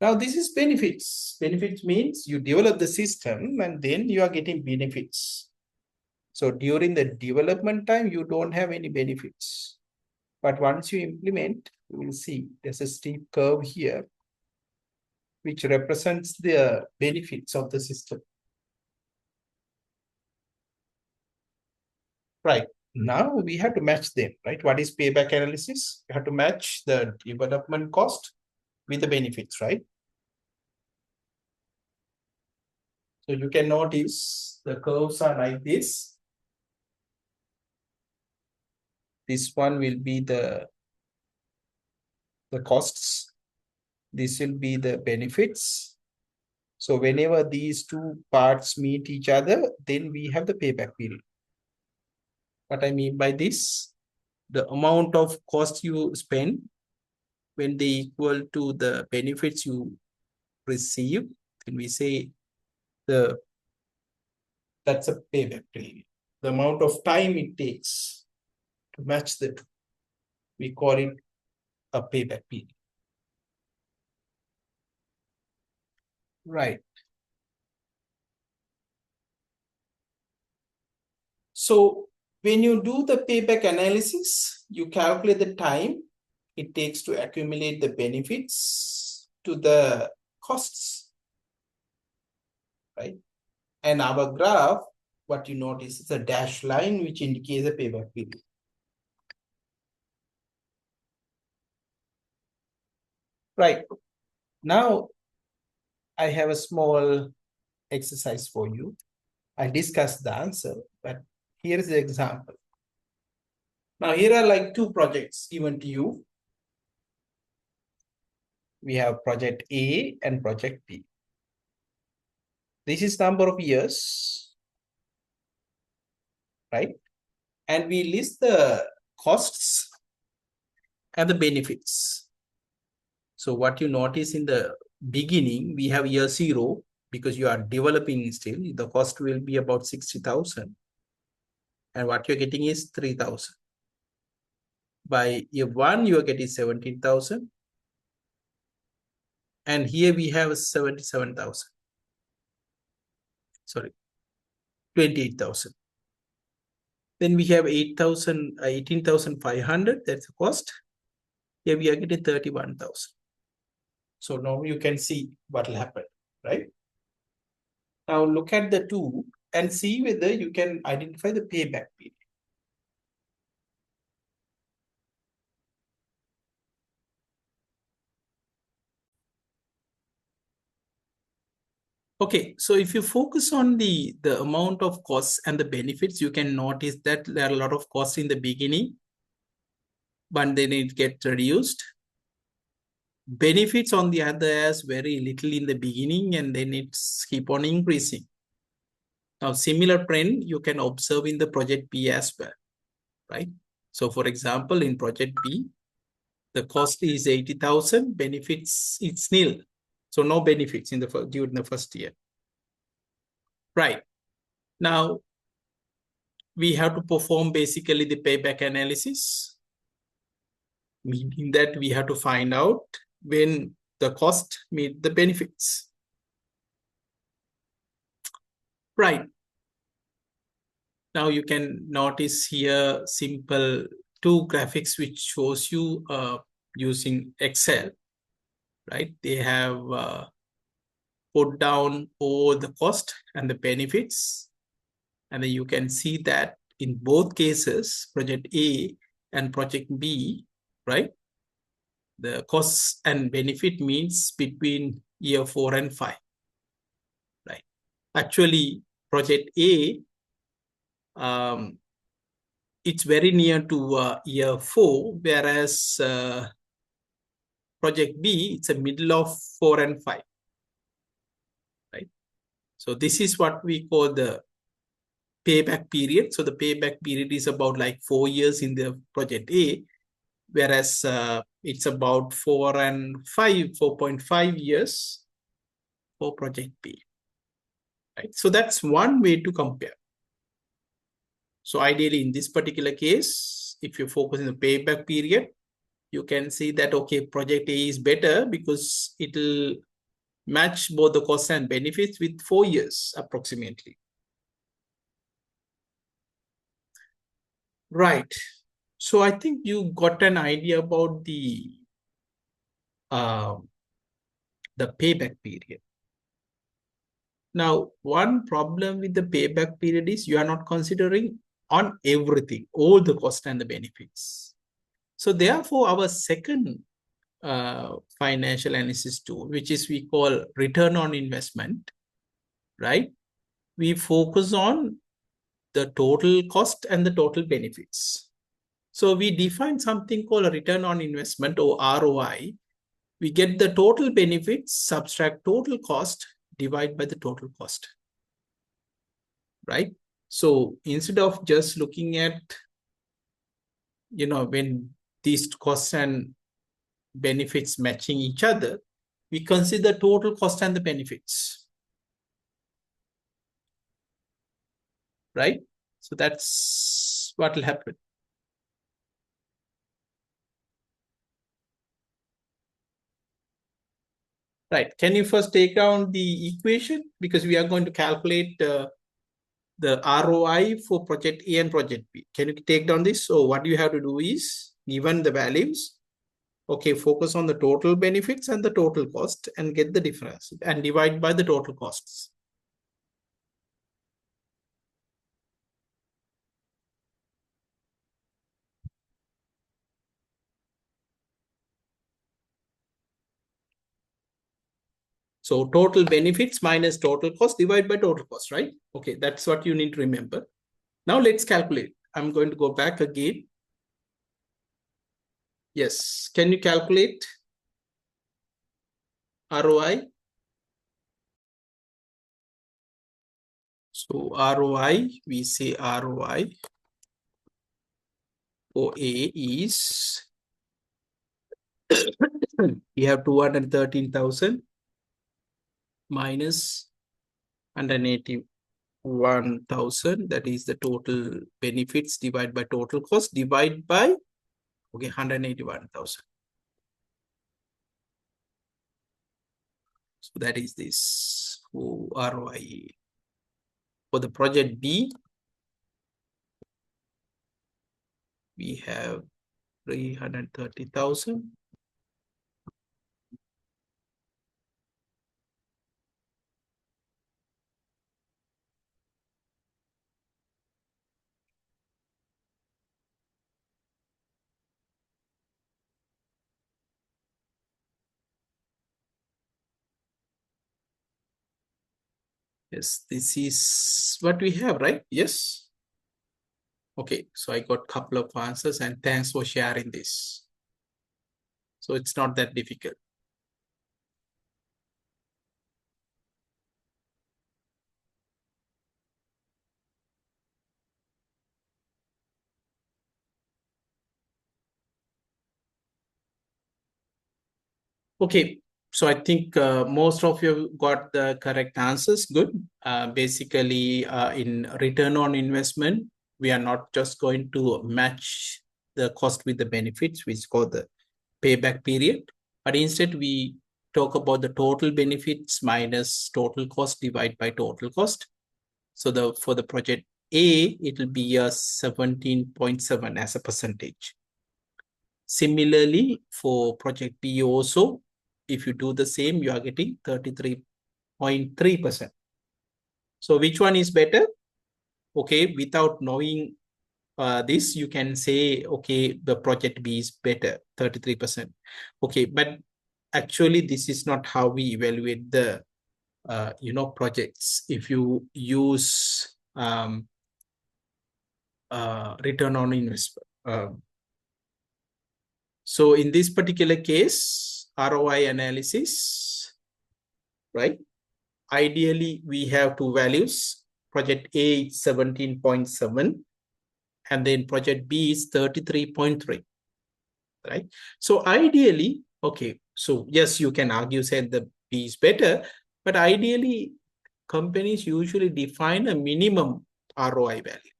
Now, this is benefits. Benefits means you develop the system and then you are getting benefits. So during the development time, you don't have any benefits. But once you implement, you will see there's a steep curve here, which represents the benefits of the system. Right. Now we have to match them, right? What is payback analysis? You have to match the development cost with the benefits, right? So you can notice the curves are like this. This one will be the costs. This will be the benefits. So whenever these two parts meet each other, then we have the payback period. What I mean by this, the amount of cost you spend when they equal to the benefits you receive, then we say that's a payback period. The amount of time it takes to match the two, we call it a payback period. Right. So when you do the payback analysis, you calculate the time it takes to accumulate the benefits to the costs, right? And our graph, what you notice is a dashed line which indicates the payback period. Right. Now, I have a small exercise for you. I discussed the answer, but here is the example. Now, here are like two projects given to you. We have project A and project B. This is number of years, right? And we list the costs and the benefits. So what you notice in the beginning, we have year 0 because you are developing still. The cost will be about 60,000. And what you're getting is 3,000. By year 1, you are getting 17,000. And here we have 77,000. Sorry, 28,000. Then we have 8,000, 18,500. That's the cost. Here we are getting 31,000. So now you can see what will happen, right? Now look at the two and see whether you can identify the payback period. Okay, so if you focus on the amount of costs and the benefits, you can notice that there are a lot of costs in the beginning, but then it gets reduced. Benefits on the other has very little in the beginning, and then it's keep on increasing. Now, similar trend you can observe in the project B as well, right? So for example, in project B, the cost is 80,000, benefits, it's nil. So no benefits in during the first year. Right. Now, we have to perform basically the payback analysis, meaning that we have to find out when the cost meet the benefits. Right. Now you can notice here simple two graphics which shows you using Excel, right? They have put down all the cost and the benefits. And then you can see that in both cases, project A and project B, right? The costs and benefit means between year 4 and 5, right? Actually, project A, it's very near to year 4, whereas project B, it's a middle of 4 and 5, right? So this is what we call the payback period. So the payback period is about like 4 years in the project A, whereas it's about 4.5 years for project B, right? So that's one way to compare. So ideally, in this particular case, if you focus on the payback period, you can see that, okay, project A is better because it'll match both the costs and benefits with 4 years approximately. Right. So I think you got an idea about uh, the payback period. Now, one problem with the payback period is you are not considering on everything, all the cost and the benefits. So therefore, our second financial analysis tool, which is we call return on investment, right? We focus on the total cost and the total benefits. So we define something called a return on investment or ROI. We get the total benefits, subtract total cost, divide by the total cost, right? So instead of just looking at, when these costs and benefits matching each other, we consider total cost and the benefits, right? So that's what will happen. Right. Can you first take down the equation? Because we are going to calculate the ROI for project A and project B. Can you take down this? So what you have to do is, given the values, okay, focus on the total benefits and the total cost and get the difference and divide by the total costs. So total benefits minus total cost divide by total cost, right? Okay, that's what you need to remember. Now let's calculate. I'm going to go back again. Yes, can you calculate ROI? So ROI, we say ROI for A is, we have 213,000 minus 181,000. That is the total benefits divided by total cost divide by, okay, 181,000. So that is this ROI. For the project B, we have 330,000 Yes, this is what we have, right? Yes. Okay, so I got a couple of answers and thanks for sharing this. So it's not that difficult. Okay, so I think most of you got the correct answers. Good. Basically, in return on investment, We are not just going to match the cost with the benefits, which is called the payback period, but instead we talk about the total benefits minus total cost divided by total cost. So for the project A, it will be a 17.7 as a percentage. Similarly, for project B also, if you do the same, you are getting 33.3%. So which one is better? Okay, without knowing this, you can say, okay, the project B is better, 33%. Okay, but actually, this is not how we evaluate the projects. If you use return on investment. So in this particular case, ROI analysis, right? Ideally, we have two values. Project A is 17.7, and then project B is 33.3, right? So ideally, okay, so yes, you can argue say the B is better, but ideally, companies usually define a minimum ROI value.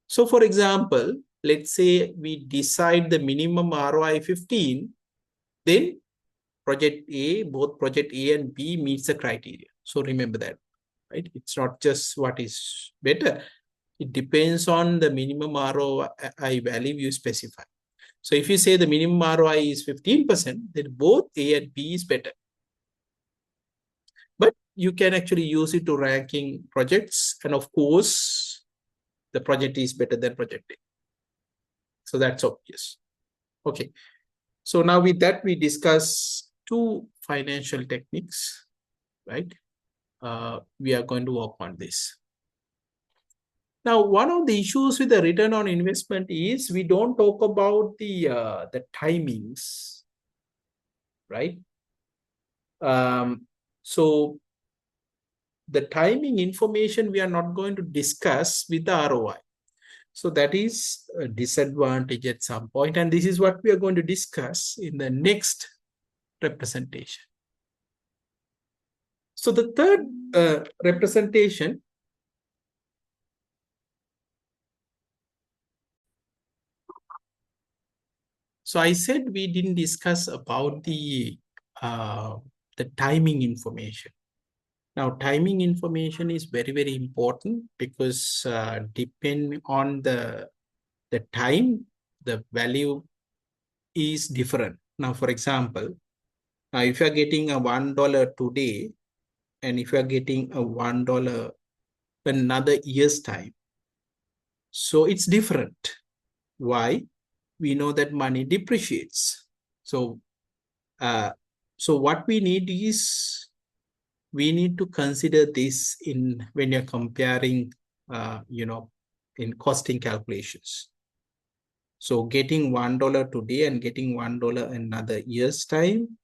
So for example, let's say we decide the minimum ROI 15, then project A, both project A and B meets the criteria. So remember that, right? It's not just what is better. It depends on the minimum ROI value you specify. So if you say the minimum ROI is 15%, then both A and B is better. But you can actually use it to ranking projects. And of course, the project is better than project A. So that's obvious. Okay. So now with that, we discuss two financial techniques, right? We are going to work on this. Now, one of the issues with the return on investment is we don't talk about the timings, right? So the timing information we are not going to discuss with the ROI. So that is a disadvantage at some point, and this is what we are going to discuss in the next representation. So the third representation, so I said we didn't discuss about the timing information. Now, timing information is very, very important because depending on the time, the value is different. Now, for example, if you are getting a $1 today, and if you are getting a $1 another year's time, so it's different. Why? We know that money depreciates. So what we need is we need to consider this in when you're comparing, in costing calculations. So getting $1 today and getting $1 another year's time,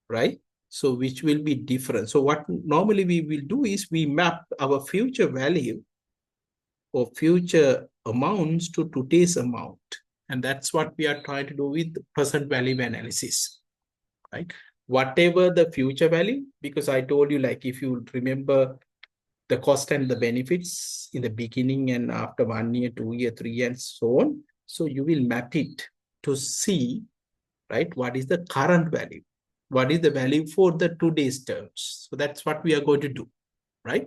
right? So which will be different. So what normally we will do is we map our future value or future amounts to today's amount. And that's what we are trying to do with present value analysis, right? Whatever the future value, because I told you, like, if you remember the cost and the benefits in the beginning and after 1 year, 2 year, 3 years, and so on. So you will map it to see, right, what is the current value? What is the value for the today's terms? So that's what we are going to do, right?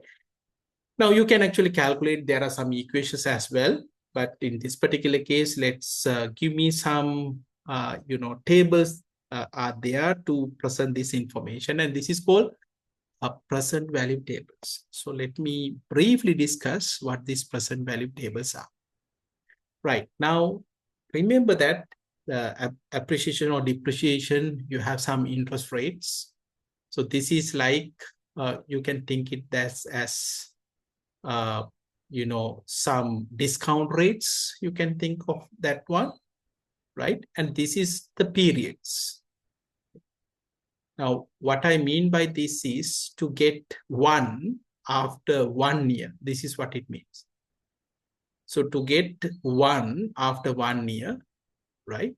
Now you can actually calculate, there are some equations as well, but in this particular case, let's give me some, tables are there to present this information. And this is called present value tables. So let me briefly discuss what these present value tables are. Right, now, remember that appreciation or depreciation, you have some interest rates. So this is like, you can think it as some discount rates. You can think of that one, right? And this is the periods. Now, what I mean by this is to get one after 1 year. This is what it means. So to get one after 1 year, right,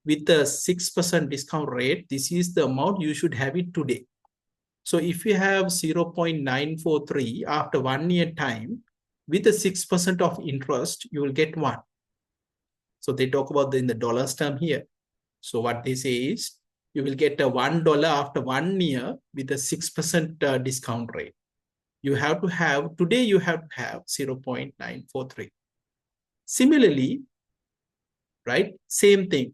with the 6% discount rate, this is the amount you should have it today. So if you have 0.943 after 1 year time, with the 6% of interest, you will get 1. So they talk about in the dollars term here. So what they say is you will get a $1 after 1 year with a 6% discount rate. You have to have, today you have to have 0.943. Similarly, right, same thing.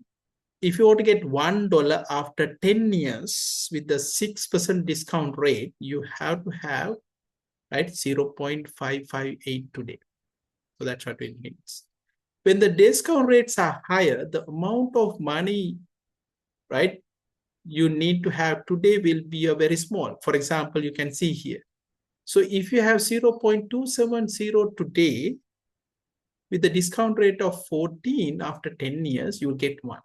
If you want to get $1 after 10 years with the 6% discount rate, you have to have, right, 0.558 today. So that's what it means. When the discount rates are higher, the amount of money, right, you need to have today will be a very small. For example, you can see here. So if you have 0.270 today, with the discount rate of 14 after 10 years, you'll get 1.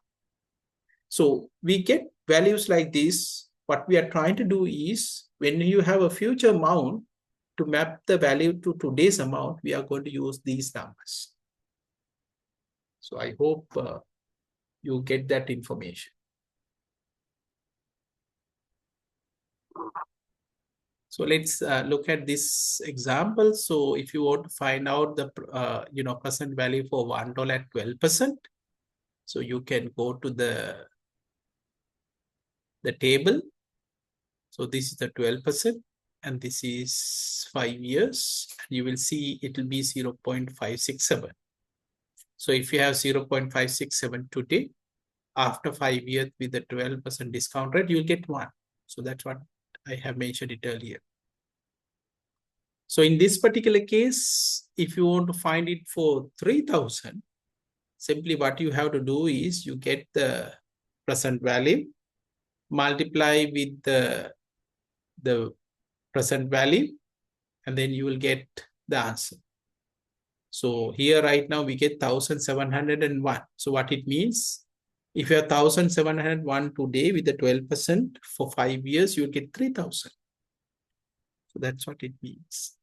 So we get values like this. What we are trying to do is when you have a future amount, to map the value to today's amount, we are going to use these numbers. So I hope you get that information. So let's look at this example. So if you want to find out the present value for $1 at 12%, so you can go to the table. So this is the 12%, and this is 5 years. You will see it will be 0.567. So if you have 0.567 today, after 5 years with the 12% discount rate, you'll get 1. So that's what I have mentioned it earlier. So in this particular case, if you want to find it for 3,000, simply what you have to do is you get the present value, multiply with the present value, and then you will get the answer. So here right now we get 1,701. So what it means, if you have 1,701 today with the 12% for 5 years, you'll get 3,000. So that's what it means.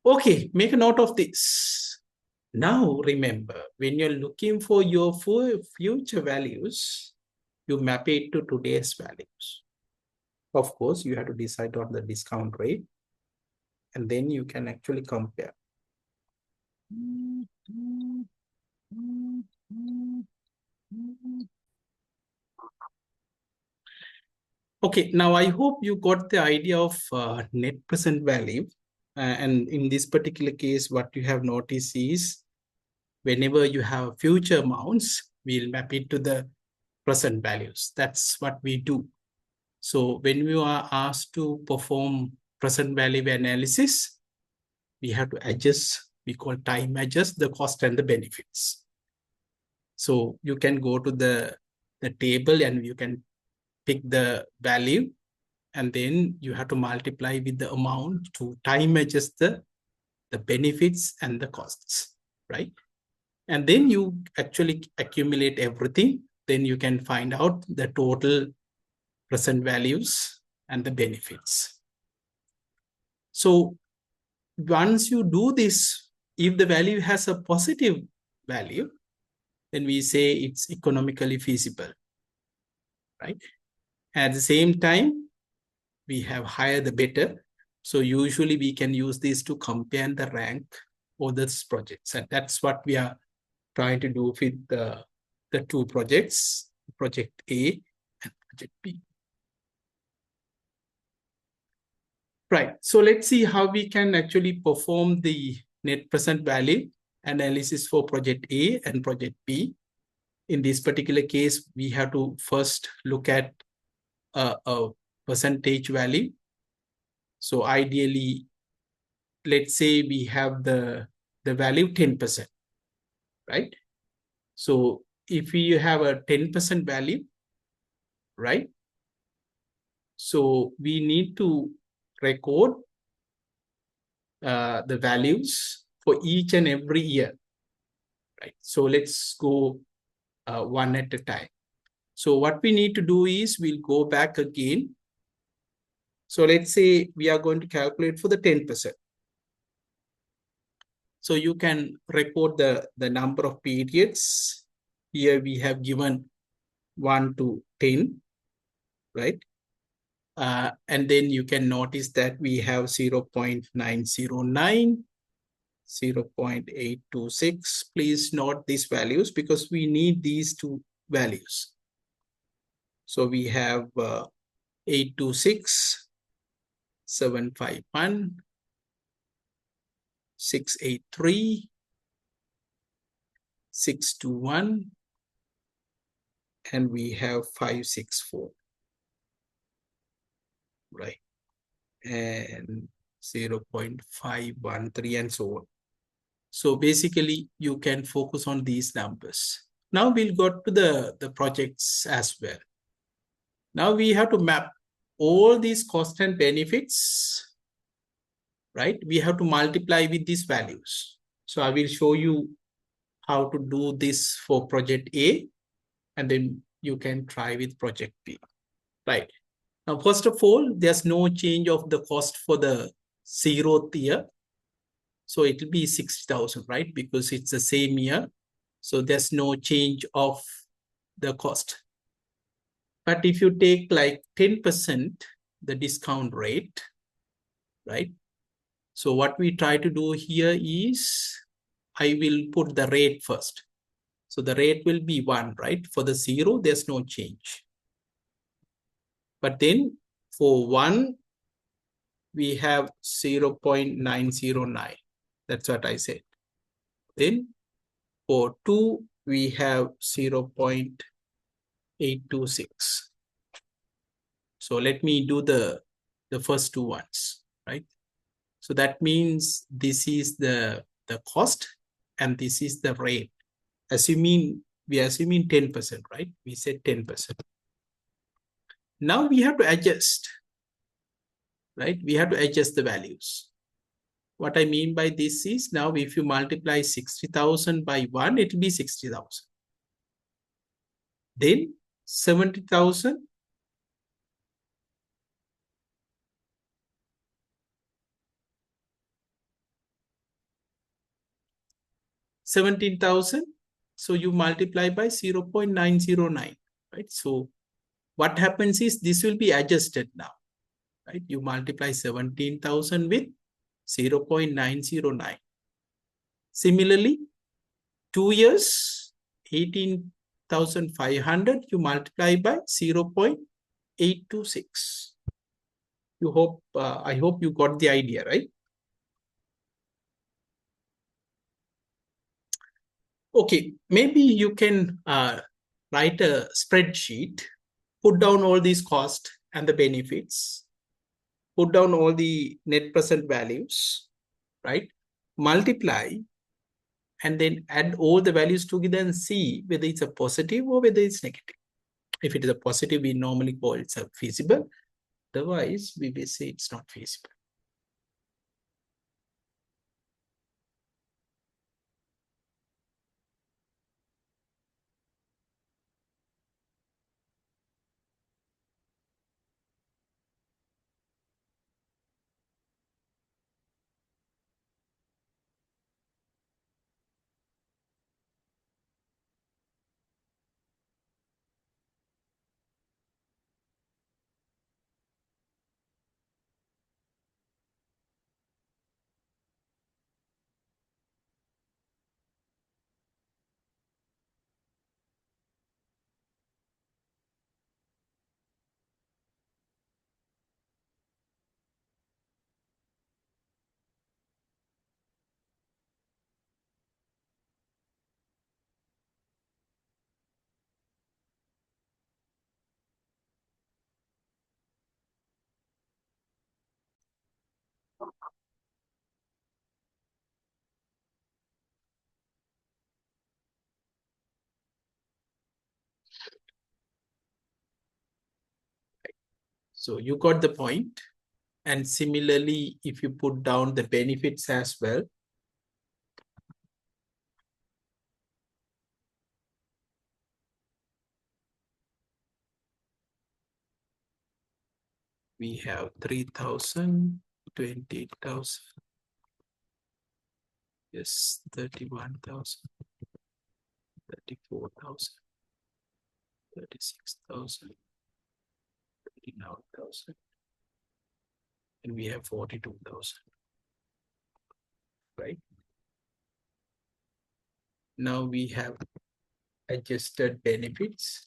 Okay, make a note of this. Now remember, when you're looking for your future values, you map it to today's values. Of course, you have to decide on the discount rate, and then you can actually compare. Okay, now I hope you got the idea of net present value. And in this particular case, what you have noticed is whenever you have future amounts, we'll map it to the present values. That's what we do. So when we are asked to perform present value analysis, we have to adjust, we call time adjust the cost and the benefits. So you can go to the table and you can pick the value, and then you have to multiply with the amount to time adjust the benefits and the costs, right? And then you actually accumulate everything. Then you can find out the total present values and the benefits. So once you do this, if the value has a positive value, then we say it's economically feasible, right? At the same time, we have higher the better. So usually we can use this to compare the rank for this projects. And that's what we are trying to do with the two projects, project A and project B. Right. So let's see how we can actually perform the net present value analysis for project A and project B. In this particular case, we have to first look at a percentage value. So ideally, let's say we have the value 10%, right? So if we have a 10% value, right? So we need to record the values for each and every year, right? So let's go one at a time. So what we need to do is we'll go back again. So let's say we are going to calculate for the 10%. So you can record the number of periods. Here we have given 1 to 10, right? And then you can notice that we have 0.909, 0.826. Please note these values because we need these two values. So we have 826, 751, 683, 621, and we have 564, right? And 0.513 and so on. So basically, you can focus on these numbers. Now we'll go to the projects as well. Now we have to map all these costs and benefits, right? We have to multiply with these values. So I will show you how to do this for project A, and then you can try with project B, right? Now, first of all, there's no change of the cost for the 0th year. So it will be 60,000, right? Because it's the same year. So there's no change of the cost. But if you take like 10%, the discount rate, right? So what we try to do here is, I will put the rate first. So the rate will be 1, right? For the 0, there's no change. But then for 1, we have 0.909. That's what I said. Then for 2, we have 0.826. So let me do the first two ones, right? So that means this is the cost and this is the rate. We are assuming 10%, right? We said 10%. Now we have to adjust, right? We have to adjust the values. What I mean by this is, now if you multiply 60,000 by 1, it will be 60,000. Then 70,000. 17,000. So you multiply by 0.909, right? So what happens is this will be adjusted now, right? You multiply 17,000 with 0.909. Similarly, 2 years, 18,500, you multiply by 0.826. I hope you got the idea, right? Okay, maybe you can write a spreadsheet, put down all these costs and the benefits, put down all the net present values, right? Multiply and then add all the values together and see whether it's a positive or whether it's negative. If it is a positive, we normally call it feasible. Otherwise, we will say it's not feasible. So you got the point. And similarly, if you put down the benefits as well, we have 3,000, 20,000, yes, 31,000, 34,000, 36,000, 39,000 and we have 42,000, right? Now we have adjusted benefits.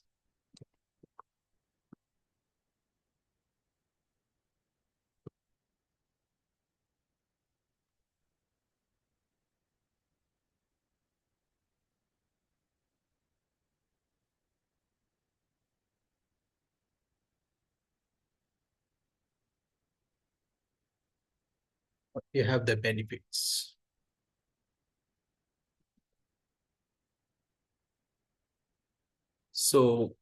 You have the benefits. So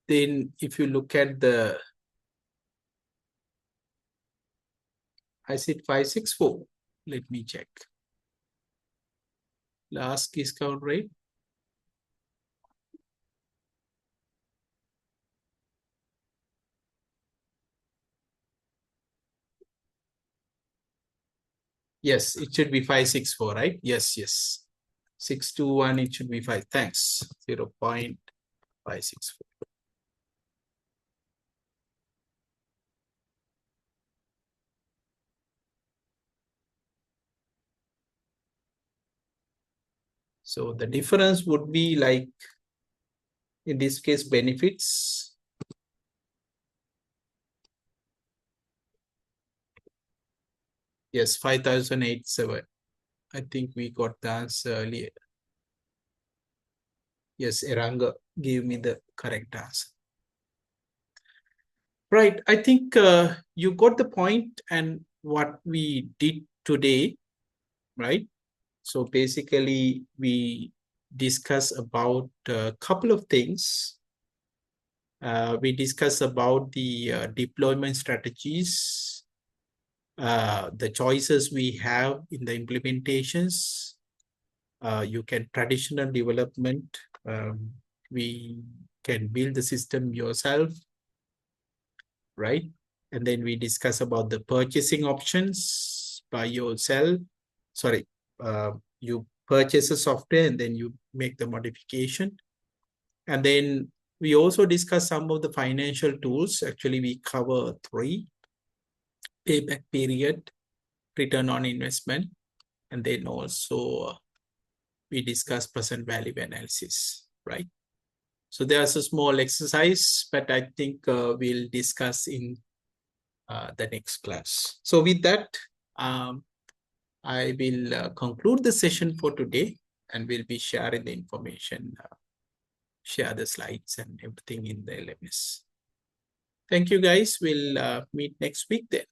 then if you look at the, I said 564, let me check. Last discount rate. Yes, it should be 564, right? Yes, yes. 621, it should be 5. Thanks. 0.564. So the difference would be like, in this case, benefits. Yes, 5,087. I think we got the answer earlier. Yes, Eranga gave me the correct answer. Right. I think you got the point and what we did today, right? So basically, we discuss about a couple of things. We discuss about the deployment strategies, the choices we have in the implementations. You can traditional development. We can build the system yourself, right? And then we discuss about the purchasing options by yourself. Sorry, you purchase a software and then you make the modification. And then we also discuss some of the financial tools. Actually, we cover 3: payback period, return on investment, and then also we discuss present value analysis, right? So there's a small exercise, but I think we'll discuss in the next class. So with that, I will conclude the session for today and we'll be sharing the information, share the slides and everything in the LMS. Thank you guys. We'll meet next week then.